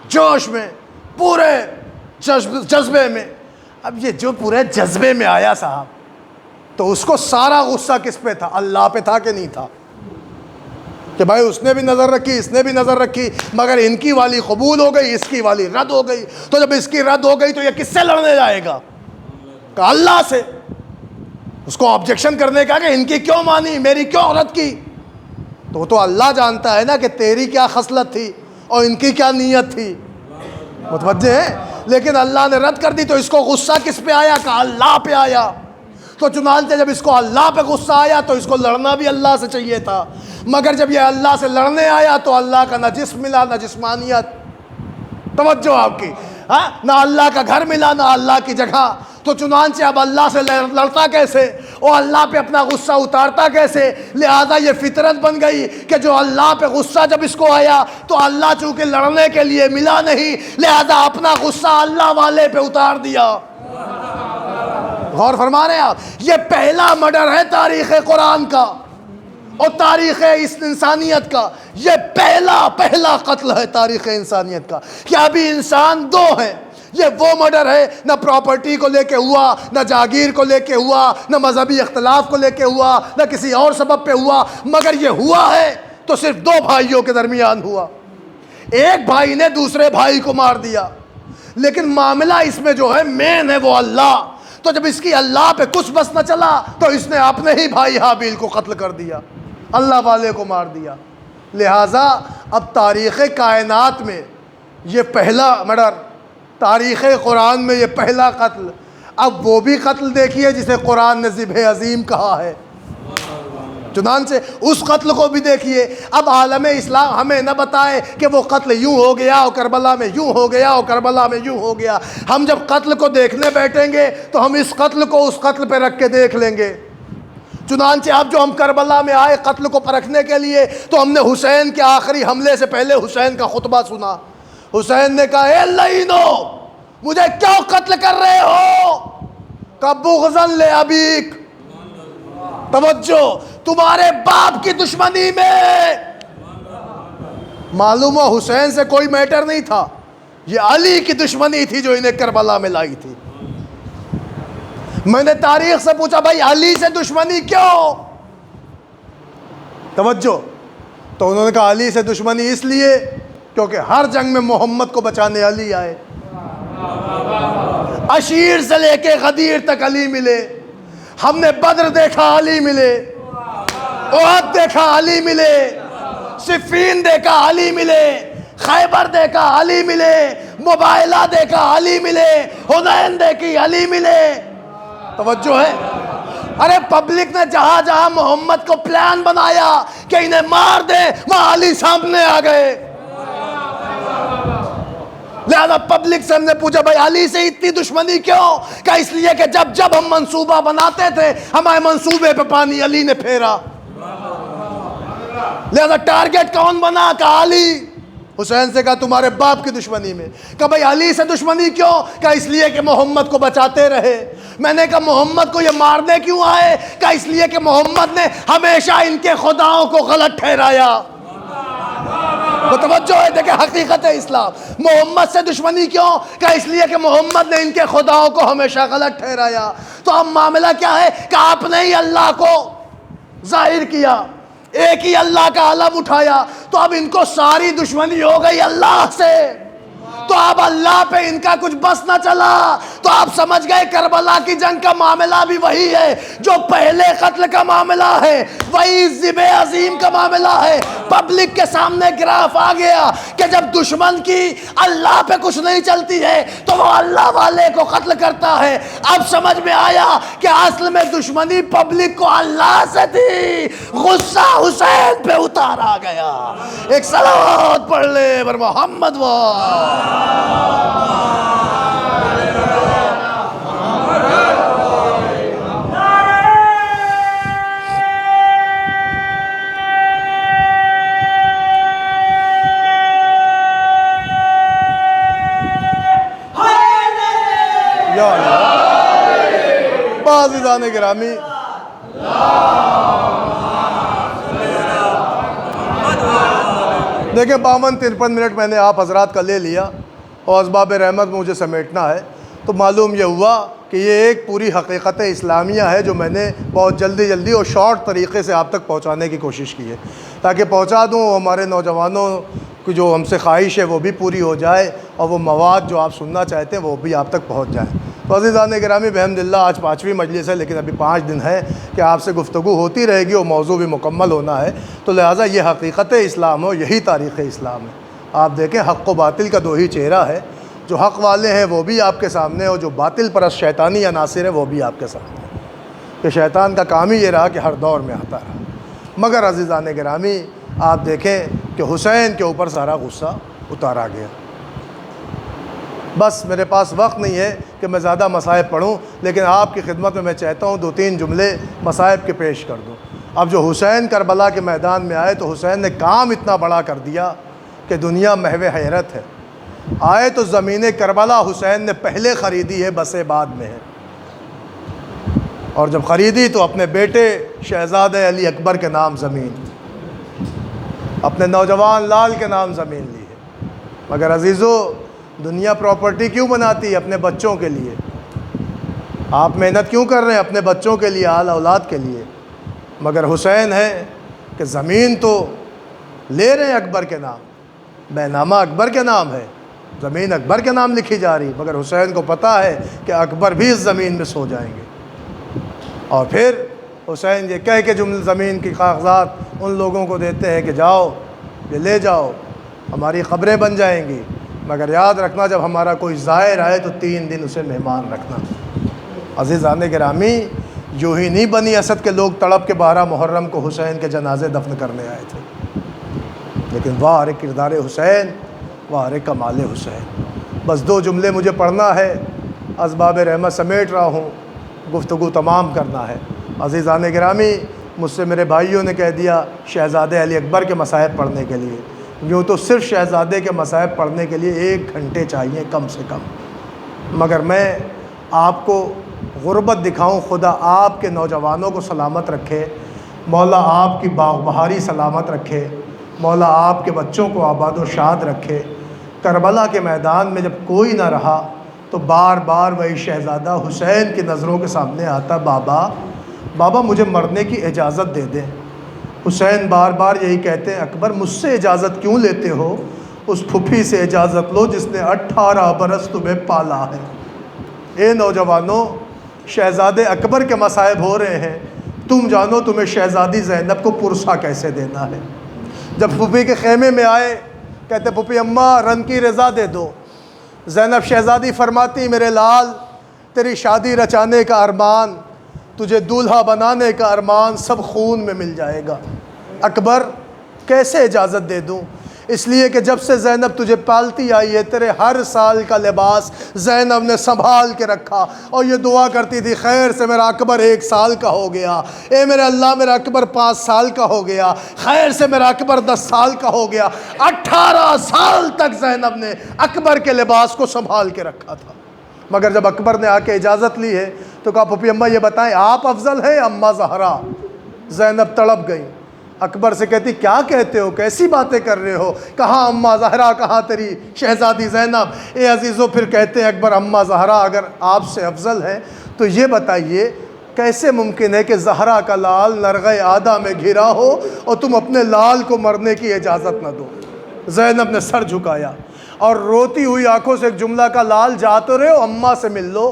جوش میں، پورے جذبے میں۔ اب یہ جو پورے جذبے میں آیا صاحب، تو اس کو سارا غصہ کس پہ تھا؟ اللہ پہ تھا کہ نہیں تھا؟ کہ بھائی اس نے بھی نظر رکھی، اس نے بھی نظر رکھی، مگر ان کی والی قبول ہو گئی، اس کی والی رد ہو گئی۔ تو جب اس کی رد ہو گئی تو یہ کس سے لڑنے جائے گا؟ کہ اللہ سے۔ اس کو آبجیکشن کرنے کا کہ ان کی کیوں مانی، میری کیوں رد کی؟ تو وہ تو اللہ جانتا ہے نا کہ تیری کیا خصلت تھی اور ان کی کیا نیت تھی، متوجہ ہے؟ لیکن اللہ نے رد کر دی تو اس کو غصہ کس پہ آیا؟ کہ اللہ پہ آیا۔ تو چنانچہ جب اس کو اللہ پہ غصہ آیا تو اس کو لڑنا بھی اللہ سے چاہیے تھا، مگر جب یہ اللہ سے لڑنے آیا تو اللہ کا نہ جسم ملا نہ جسمانیت، توجہ آپ کی، ہاں، نہ اللہ کا گھر ملا نہ اللہ کی جگہ۔ تو چنانچہ اب اللہ سے لڑتا کیسے اور اللہ پہ اپنا غصہ اتارتا کیسے؟ لہذا یہ فطرت بن گئی کہ جو اللہ پہ غصہ جب اس کو آیا تو اللہ چونکہ لڑنے کے لیے ملا نہیں، لہذا اپنا غصہ اللہ والے پہ اتار دیا۔ غور فرما رہے ہیں آپ؟ یہ پہلا مرڈر ہے تاریخ قرآن کا اور تاریخ اس انسانیت کا، یہ پہلا قتل ہے تاریخ انسانیت کا، کہ ابھی انسان دو ہیں۔ یہ وہ مرڈر ہے، نہ پراپرٹی کو لے کے ہوا، نہ جاگیر کو لے کے ہوا، نہ مذہبی اختلاف کو لے کے ہوا، نہ کسی اور سبب پہ ہوا، مگر یہ ہوا ہے تو صرف دو بھائیوں کے درمیان ہوا۔ ایک بھائی نے دوسرے بھائی کو مار دیا، لیکن معاملہ اس میں جو ہے مین ہے وہ اللہ۔ تو جب اس کی اللہ پہ کچھ بس نہ چلا تو اس نے اپنے ہی بھائی حابیل کو قتل کر دیا، اللہ والے کو مار دیا۔ لہٰذا اب تاریخ کائنات میں یہ پہلا مرڈر، تاریخ قرآن میں یہ پہلا قتل۔ اب وہ بھی قتل دیکھیے جسے قرآن نے ذبح عظیم کہا ہے، چنانچہ اس قتل کو بھی دیکھیے۔ اب عالم اسلام ہمیں نہ بتائے کہ وہ قتل یوں ہو گیا اور کربلا میں یوں ہو گیا اور کربلا میں یوں ہو گیا۔ ہم جب قتل کو دیکھنے بیٹھیں گے تو ہم اس قتل کو اس قتل پہ رکھ کے دیکھ لیں گے۔ چنانچہ اب جو ہم کربلا میں آئے قتل کو پرکھنے کے لیے تو ہم نے حسین کے آخری حملے سے پہلے حسین کا خطبہ سنا۔ حسین نے کہا، اے لعینو، مجھے کیوں قتل کر رہے ہو؟ کہ بغضا لابیک، توجہ، تمہارے باپ کی دشمنی میں۔ معلوم ہو حسین سے کوئی میٹر نہیں تھا، یہ علی کی دشمنی تھی جو انہیں کربلا میں لائی تھی۔ میں نے تاریخ سے پوچھا، بھائی علی سے دشمنی کیوں؟ توجہ، تو انہوں نے کہا علی سے دشمنی اس لیے کیونکہ ہر جنگ میں محمد کو بچانے علی آئے۔ عشیر سے لے کے غدیر تک علی ملے، ہم نے بدر دیکھا علی ملے، احد دیکھا علی ملے، صفین دیکھا علی ملے، خیبر دیکھا علی ملے، مبائلہ دیکھا علی ملے، حنین دیکھی علی ملے۔ توجہ ہے؟ ارے پبلک نے جہاں جہاں محمد کو پلان بنایا کہ انہیں مار دے، وہاں علی سامنے آ گئے۔ لہذا پبلک سے ہم نے پوچھا، بھائی علی سے اتنی دشمنی کیوں؟ کہ اس لیے کہ جب ہم منصوبہ بناتے تھے ہمارے منصوبے پہ پانی علی نے پھیرا۔ لہذا ٹارگٹ کون بنا؟ کہ علی۔ حسین سے کہا تمہارے باپ کی دشمنی میں۔ کہ بھائی علی سے دشمنی کیوں؟ کہ اس لیے کہ محمد کو بچاتے رہے۔ میں نے کہا محمد کو یہ مارنے کیوں آئے؟ کہ اس لیے کہ محمد نے ہمیشہ ان کے خداؤں کو غلط ٹھہرایا۔ توجہ ہے، دیکھیں حقیقت اسلام۔ محمد سے دشمنی کیوں؟ کہ اس لیے کہ محمد نے ان کے خداؤں کو ہمیشہ غلط ٹھہرایا۔ تو اب معاملہ کیا ہے کہ آپ نے ہی اللہ کو ظاہر کیا، ایک ہی اللہ کا علم اٹھایا، تو اب ان کو ساری دشمنی ہو گئی اللہ سے۔ تو اب اللہ پہ ان کا کچھ بس نہ چلا، تو آپ سمجھ گئے کربلا کی جنگ کا معاملہ بھی وہی ہے جو پہلے قتل کا معاملہ ہے، وہی ذبح عظیم کا معاملہ ہے۔ پبلک کے سامنے گراف آ گیا کہ جب دشمن کی اللہ پہ کچھ نہیں چلتی ہے تو وہ اللہ والے کو قتل کرتا ہے۔ اب سمجھ میں آیا کہ اصل میں دشمنی پبلک کو اللہ سے تھی، غصہ حسین پہ اتارا گیا۔ ایک صلوات پڑھ لے بر محمد و عزیزان گرامی، دیکھیں 52-53 منٹ میں نے آپ حضرات کا لے لیا اور اسباب رحمت مجھے سمیٹنا ہے، تو معلوم یہ ہوا کہ یہ ایک پوری حقیقت اسلامیہ ہے جو میں نے بہت جلدی اور شارٹ طریقے سے آپ تک پہنچانے کی کوشش کی ہے، تاکہ پہنچا دوں ہمارے نوجوانوں کی جو ہم سے خواہش ہے وہ بھی پوری ہو جائے اور وہ مواد جو آپ سننا چاہتے ہیں وہ بھی آپ تک پہنچ جائیں۔ تو عزیزان گرامی بحمداللہ آج 5ویں مجلس ہے، لیکن ابھی 5 دن ہے کہ آپ سے گفتگو ہوتی رہے گی اور موضوع بھی مکمل ہونا ہے، تو لہٰذا یہ حقیقت اسلام ہو، یہی تاریخ اسلام ہے۔ آپ دیکھیں حق و باطل کا دو ہی چہرہ ہے، جو حق والے ہیں وہ بھی آپ کے سامنے اور جو باطل پرست شیطانی عناصر ہیں وہ بھی آپ کے سامنے، کہ شیطان کا کام ہی یہ رہا کہ ہر دور میں آتا رہا۔ مگر عزیزان گرامی آپ دیکھیں کہ حسین کے اوپر سارا غصہ اتارا گیا۔ بس میرے پاس وقت نہیں ہے کہ میں زیادہ مصائب پڑھوں، لیکن آپ کی خدمت میں چاہتا ہوں 2-3 جملے مصائب کے پیش کر دوں۔ اب جو حسین کربلا کے میدان میں آئے تو حسین نے کام اتنا بڑا کر دیا کہ دنیا محو حیرت ہے۔ آئے تو زمین کربلا حسین نے پہلے خریدی ہے، بسیں بعد میں ہے، اور جب خریدی تو اپنے بیٹے شہزادہ علی اکبر کے نام زمین، اپنے نوجوان لال کے نام زمین لی ہے۔ مگر عزیزو، دنیا پراپرٹی کیوں بناتی ہے؟ اپنے بچوں کے لیے۔ آپ محنت کیوں کر رہے ہیں؟ اپنے بچوں کے لیے، آل اولاد کے لیے۔ مگر حسین ہے کہ زمین تو لے رہے ہیں اکبر کے نام، بینامہ اکبر کے نام ہے، زمین اکبر کے نام لکھی جا رہی، مگر حسین کو پتہ ہے کہ اکبر بھی اس زمین میں سو جائیں گے۔ اور پھر حسین یہ کہہ کے زمین کی کاغذات ان لوگوں کو دیتے ہیں کہ جاؤ یہ لے جاؤ، ہماری قبریں بن جائیں گی، مگر یاد رکھنا جب ہمارا کوئی زائر آئے تو 3 دن اسے مہمان رکھنا۔ عزیزان گرامی، یوں ہی نہیں بنی اسد کے لوگ تڑپ کے 12 محرم کو حسین کے جنازے دفن کرنے آئے تھے، لیکن واہ رے کردار حسین، واہ رے کمال حسین۔ بس 2 جملے مجھے پڑھنا ہے، اسباب رحمت سمیٹ رہا ہوں، گفتگو تمام کرنا ہے۔ عزیزان گرامی، مجھ سے میرے بھائیوں نے کہہ دیا شہزادہ علی اکبر کے مصائب پڑھنے کے لیے، یوں تو صرف شہزادے کے مصائب پڑھنے کے لیے 1 گھنٹے چاہیے کم سے کم، مگر میں آپ کو غربت دکھاؤں۔ خدا آپ کے نوجوانوں کو سلامت رکھے، مولا آپ کی باغ بہاری سلامت رکھے، مولا آپ کے بچوں کو آباد و شاد رکھے۔ کربلا کے میدان میں جب کوئی نہ رہا تو بار بار وہی شہزادہ حسین کی نظروں کے سامنے آتا، بابا مجھے مرنے کی اجازت دے دیں۔ حسین بار بار یہی کہتے ہیں، اکبر مجھ سے اجازت کیوں لیتے ہو؟ اس پھپھی سے اجازت لو جس نے 18 برس تمہیں پالا ہے۔ اے نوجوانوں، شہزادے اکبر کے مصائب ہو رہے ہیں، تم جانو تمہیں شہزادی زینب کو پرسہ کیسے دینا ہے۔ جب پھپھی کے خیمے میں آئے، کہتے پھپھی اماں رن کی رضا دے دو۔ زینب شہزادی فرماتی، میرے لال تیری شادی رچانے کا ارمان، تجھے دولہا بنانے کا ارمان سب خون میں مل جائے گا۔ اکبر کیسے اجازت دے دوں؟ اس لیے کہ جب سے زینب تجھے پالتی آئی ہے تیرے ہر سال کا لباس زینب نے سنبھال کے رکھا، اور یہ دعا کرتی تھی خیر سے میرا اکبر 1 سال کا ہو گیا، اے میرے اللہ میرا اکبر 5 سال کا ہو گیا، خیر سے میرا اکبر 10 سال کا ہو گیا۔ 18 سال تک زینب نے اکبر کے لباس کو سنبھال کے رکھا تھا، مگر جب اکبر نے آ کے اجازت لی ہے تو کہا پھپھی اماں یہ بتائیں آپ افضل ہیں اماں زہرا؟ زینب تڑپ گئی، اکبر سے کہتی کیا کہتے ہو، کیسی باتیں کر رہے ہو، کہاں اماں زہرا، کہاں تیری شہزادی زینب؟ اے عزیزو پھر کہتے ہیں اکبر اماں زہرا اگر آپ سے افضل ہے تو یہ بتائیے کیسے ممکن ہے کہ زہرا کا لال نرغہ عادہ میں گھرا ہو اور تم اپنے لال کو مرنے کی اجازت نہ دو؟ زینب نے سر جھکایا اور روتی ہوئی آنکھوں سے ایک جملہ کا لال جا تو رہے ہو اماں سے مل لو۔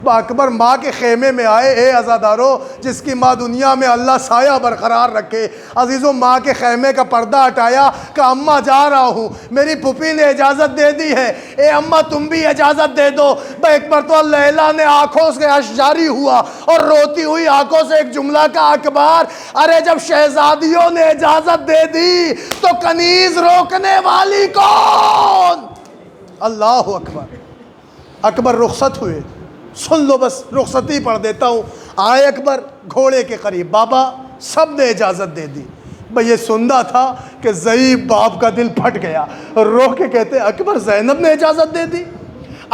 با اکبر ماں کے خیمے میں آئے، اے عزادارو جس کی ماں دنیا میں اللہ سایہ برقرار رکھے، عزیزوں ماں کے خیمے کا پردہ ہٹایا کہ اماں جا رہا ہوں، میری پھوپھی نے اجازت دے دی ہے، اے اماں تم بھی اجازت دے دو۔ با ایک مرتبہ لیلا نے آنکھوں سے اشک جاری ہوا اور روتی ہوئی آنکھوں سے ایک جملہ کا اکبر، ارے جب شہزادیوں نے اجازت دے دی تو کنیز روکنے والی کون؟ اللہ اکبر۔ اکبر رخصت ہوئے، سن لو بس رخصتی پڑھ دیتا ہوں۔ آئے اکبر گھوڑے کے قریب، بابا سب نے اجازت دے دی۔ بھئی یہ سننا تھا کہ ضعیف باپ کا دل پھٹ گیا، رو کے کہتے اکبر زینب نے اجازت دے دی،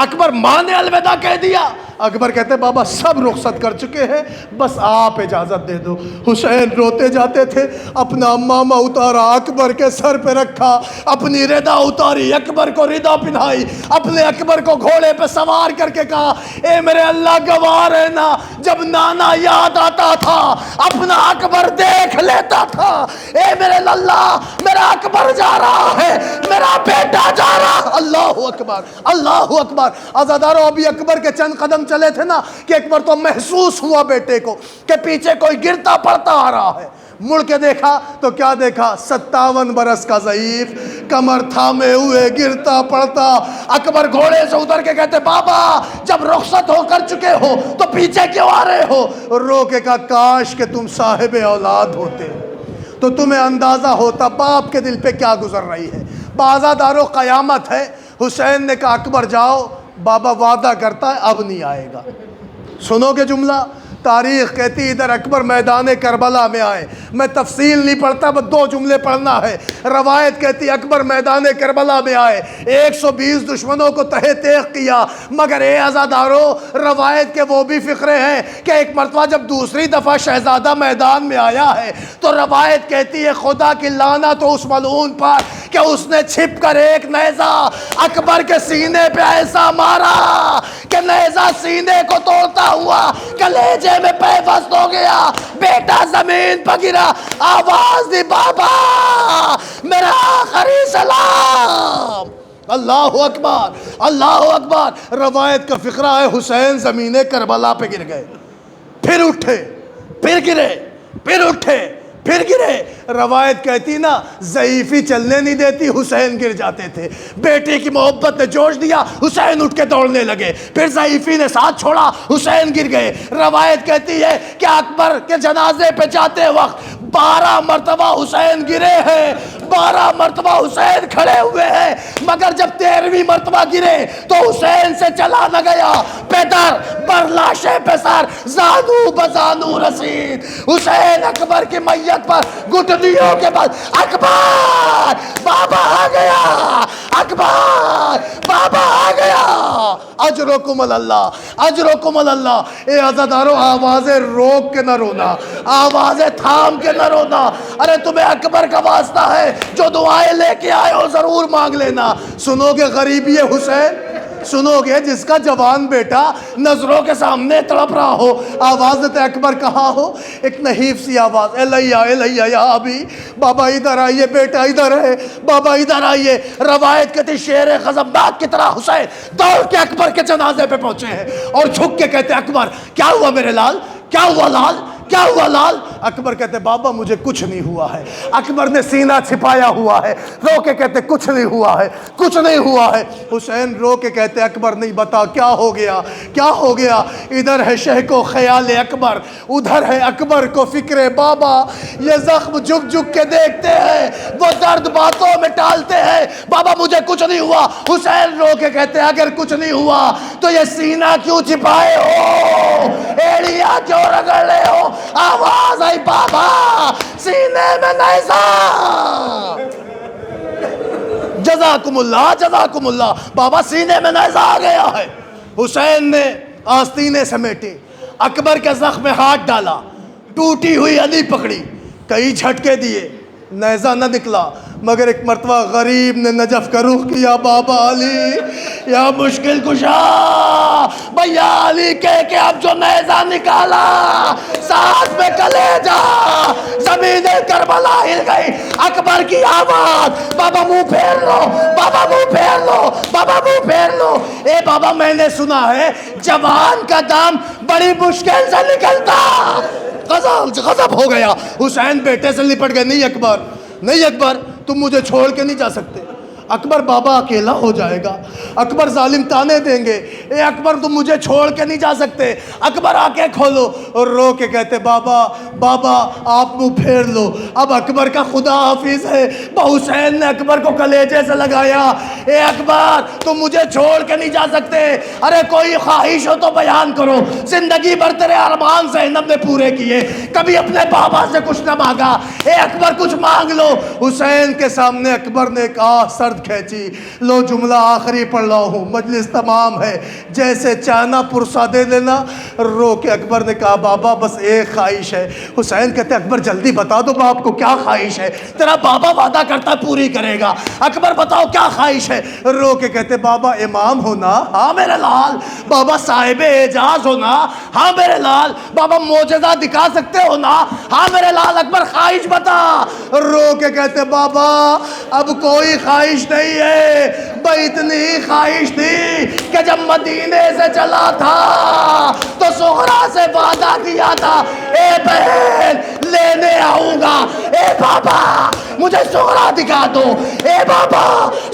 اکبر ماں نے الوداع کہہ دیا۔ اکبر کہتے بابا سب رخصت کر چکے ہیں، بس آپ اجازت دے دو۔ حسین روتے جاتے تھے، اپنا امامہ اتارا اکبر کے سر پہ رکھا، اپنی ردا اتاری اکبر کو ردا پہنائی، اپنے اکبر کو گھوڑے پہ سوار کر کے کہا اے میرے اللہ گواہ رہنا، جب نانا یاد آتا تھا اپنا اکبر دیکھ لیتا تھا۔ اے میرے اللہ میرا اکبر جا رہا ہے، میرا بیٹا جا رہا ہے۔ اللہ اکبر اللہ اکبر۔ عزادارو ابھی اکبر کے چند قدم چلے تھے نا کہ ایک بار تو محسوس ہوا بیٹے کو کہ پیچھے کوئی گرتا پڑتا آ رہا ہے۔ مڑ کے دیکھا تو کیا دیکھا؟ 57 برس کا ضعیف کمر تھامے ہوئے گرتا پڑتا۔ اکبر گھوڑے سے اتر کے کہتے بابا جب رخصت ہو کر چکے ہو تو پیچھے کیوں آ رہے ہو؟ رو کے کہا کاش کہ تم صاحب اولاد ہوتے تو تمہیں اندازہ ہوتا باپ کے دل پہ کیا گزر رہی ہے۔ عزادارو قیامت ہے۔ حسین نے کہا اکبر جاؤ، بابا وعدہ کرتا ہے اب نہیں آئے گا۔ سنو گے جملہ؟ تاریخ کہتی ادھر اکبر میدان کربلا میں آئے، میں تفصیل نہیں پڑھتا بس 2 جملے پڑھنا ہے۔ روایت کہتی اکبر میدان کربلا میں آئے، 120 دشمنوں کو تہہ تیغ کیا، مگر اے عزادارو روایت کے وہ بھی فقرے ہیں کہ ایک مرتبہ جب دوسری دفعہ شہزادہ میدان میں آیا ہے تو روایت کہتی ہے خدا کی لعنت ہو اس ملعون پر کہ اس نے چھپ کر ایک نیزہ اکبر کے سینے پہ ایسا مارا کہ نیزہ سینے کو توڑتا ہوا کلیجے میں پیوست ہو گیا، بیٹا زمین پر گرا، آواز دی بابا میرا آخری سلام۔ اللہ اکبر اللہ اکبر۔ روایت کا فقرہ ہے حسین زمین کربلا پہ گر گئے، پھر اٹھے، پھر گرے، پھر اٹھے، پھر گرے۔ روایت کہتی نا ضعیفی چلنے نہیں دیتی، حسین گر جاتے تھے۔ بیٹے کی محبت نے جوش دیا، حسین اٹھ کے دوڑنے لگے، پھر ضعیفی نے ساتھ چھوڑا، حسین گر گئے۔ روایت کہتی ہے کہ اکبر کے جنازے پہ جاتے وقت 12 مرتبہ حسین گرے ہیں، 12 مرتبہ حسین کھڑے ہوئے ہیں، مگر جب 13ویں مرتبہ گرے تو حسین سے چلا نہ گیا۔ پیدر بر لاشے پہ سر، زانو بزانو رسید۔ حسین اکبر کی میت پر گھٹنیوں کے بعد اکبر بابا آ گیا، اکبر بابا آ گیا، اجرکم اللہ اجرکم اللہ۔ اے عزادارو آوازیں روک کے نہ رونا، آوازیں تھام کے نہ رونا۔ ارے تمہیں اکبر کا واسطہ ہے، جو دعائیں لے کے آئے ہو ضرور مانگ لینا۔ سنو گے غریبی حسین؟ سنو گے جس کا جوان بیٹا نظروں کے سامنے تڑپ رہا ہو، آواز اکبر کہاں ہو؟ ایک نحیف سی آواز، الیہ الیہ یا ابی، بابا ادھر آئیے، بیٹا ادھر ہے، بابا ادھر آئیے۔ روایت کہتی شیر خزمناک کی طرح حسین دوڑ کے اکبر کے جنازے پہ پہنچے ہیں اور جھک کے کہتے اکبر کیا ہوا میرے لال، کیا ہوا لال، کیا ہوا لال؟ اکبر کہتے بابا مجھے کچھ نہیں ہوا ہے۔ اکبر نے سینہ چھپایا ہوا ہے، رو کے کہتے کچھ نہیں ہوا ہے، کچھ نہیں ہوا ہے۔ حسین رو کے کہتے اکبر نہیں بتا کیا ہو گیا، کیا ہو گیا؟ ادھر ہے شہ کو خیال اکبر، ادھر ہے اکبر کو فکر بابا، یہ زخم جھک جھک کے دیکھتے ہیں، وہ درد باتوں میں ٹالتے ہیں، بابا مجھے کچھ نہیں ہوا۔ حسین رو کے کہتے اگر کچھ نہیں ہوا تو یہ سینہ کیوں چھپائے ہو، ایڑیاں کیوں رگڑ رہے ہو؟ آواز آئی بابا سینے میں نیزہ۔ جزاکم اللہ جزاکم اللہ، بابا سینے میں نیزہ آ گیا ہے۔ حسین نے آستینے سمیٹی، اکبر کے زخم میں ہاتھ ڈالا، ٹوٹی ہوئی علی پکڑی، کئی جھٹکے دیے، نیزہ نہ نکلا۔ مگر ایک مرتبہ غریب نے نجف کا رخ کیا، بابا علی یا مشکل کشا، بھیا علی کہہ کے اب جو نیزہ نکالا ساتھ میں کلیجہ، زمین کربلا ہل گئی، اکبر کی آواز، بابا منہ پھیر لو، بابا منہ پھیر لو، بابا منہ پھیر لو۔ اے بابا میں نے سنا ہے جوان کا دم بڑی مشکل سے نکلتا۔ غضب ہو گیا، حسین بیٹے سے لپٹ گئے، نہیں اکبر، نہیں اکبر، تم مجھے چھوڑ کے نہیں جا سکتے۔ اکبر بابا اکیلا ہو جائے گا، اکبر ظالم تانے دیں گے، اے اکبر تم مجھے چھوڑ کے نہیں جا سکتے۔ اکبر آنکھیں کھولو اور رو کے کہتے بابا بابا آپ منہ پھیر لو۔ اب اکبر کا خدا حافظ ہے، حسین نے اکبر کو کلیجے سے لگایا، اے اکبر تم مجھے چھوڑ کے نہیں جا سکتے، ارے کوئی خواہش ہو تو بیان کرو، زندگی بھر تیرے ارمان زینب نے پورے کیے، کبھی اپنے بابا سے کچھ نہ مانگا، اے اکبر کچھ مانگ لو۔ حسین کے سامنے اکبر نے ایک آہ سرد کھینچی، لو جملہ آخری پڑھ رہا ہوں، مجلس تمام ہے، جیسے چانا پرسا دے لینا۔ رو کے اکبر نے کہا بابا بس ایک خواہش ہے۔ حسین کہتے اکبر جلدی بتا دو باپ کو کیا خواہش ہے، تیرا بابا وعدہ کرتا پوری کرے گا، اکبر بتاؤ کیا خواہش ہے۔ رو کے کہتے بابا امام ہونا، ہاں میرے لال، بابا صاحب اعجاز ہونا، ہاں میرے لال، بابا معجزہ دکھا سکتے ہو نا، ہاں میرے لال، اکبر خواہش بتا۔ رو کے کہتے بابا اب کوئی خواہش نہیں ہے، بھائی اتنی ہی خواہش تھی کہ جب مدینے سے چلا تھا تو سغرا سے وعدہ کیا تھا، اے بہن لینے آؤں گا، اے بابا مجھے سغرا دکھا دو، اے بابا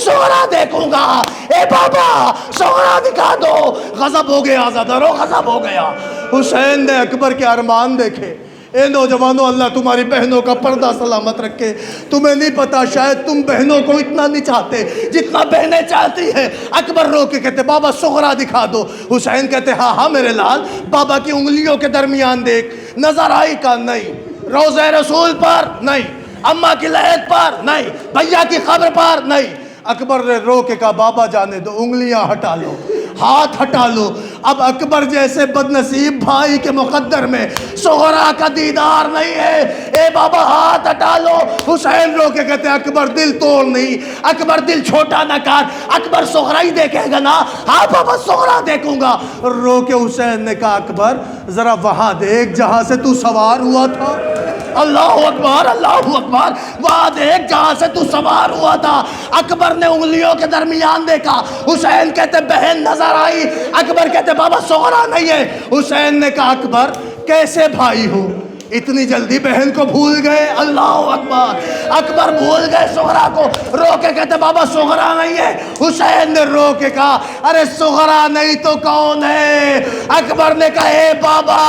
سغرا دیکھوں گا، اے بابا سغرا دکھا دو۔ غضب ہو گیا زدرو، غضب ہو گیا۔ حسین نے اکبر کے ارمان دیکھے، اے نوجوانوں اللہ تمہاری بہنوں کا پردہ سلامت رکھے، تمہیں نہیں پتا شاید تم بہنوں کو اتنا نہیں چاہتے جتنا بہنیں چاہتی ہیں۔ اکبر رو کے کہتے بابا سغرا دکھا دو۔ حسین کہتے ہاں ہاں میرے لال، بابا کی انگلیوں کے درمیان دیکھ، نظر آئی کا نہیں، روضہ رسول پر نہیں، اماں کی لحد پر نہیں، بھیا کی قبر پر نہیں۔ اکبر نے رو کے کہا بابا جانے دو، انگلیاں ہٹا لو، ہاتھ ہٹا لو۔ اب اکبر جیسے بدنصیب بھائی کے مقدر میں سغرا کا دیدار نہیں ہے، اے بابا ہاتھ ہٹا لو۔ حسین رو کے کہتے اکبر دل توڑ نہیں، اکبر دل چھوٹا نہ کر، اکبر سغرا ہی دیکھے گا نا، ہاں بابا سغرا دیکھوں گا۔ رو کے حسین نے کہا اکبر ذرا وہاں دیکھ جہاں سے تو سوار ہوا تھا، اللہ اکبر اللہ اکبر، وہاں دیکھ جہاں سے تو سوار ہوا تھا۔ اکبر نے انگلیوں کے درمیان دیکھا، حسین کہتے بہن نظر آئی، اکبر کہتے بابا سغرا نہیں ہے۔ حسین نے کہا اکبر کیسے بھائی ہو، اتنی جلدی بہن کو بھول گئے، اللہ اکبر، اکبر بھول گئے سغرا کو۔ رو کے کہتے بابا سغرا نہیں ہے۔ حسین نے رو کے کہا ارے سغرا نہیں تو کون ہے؟ اکبر نے کہا اے بابا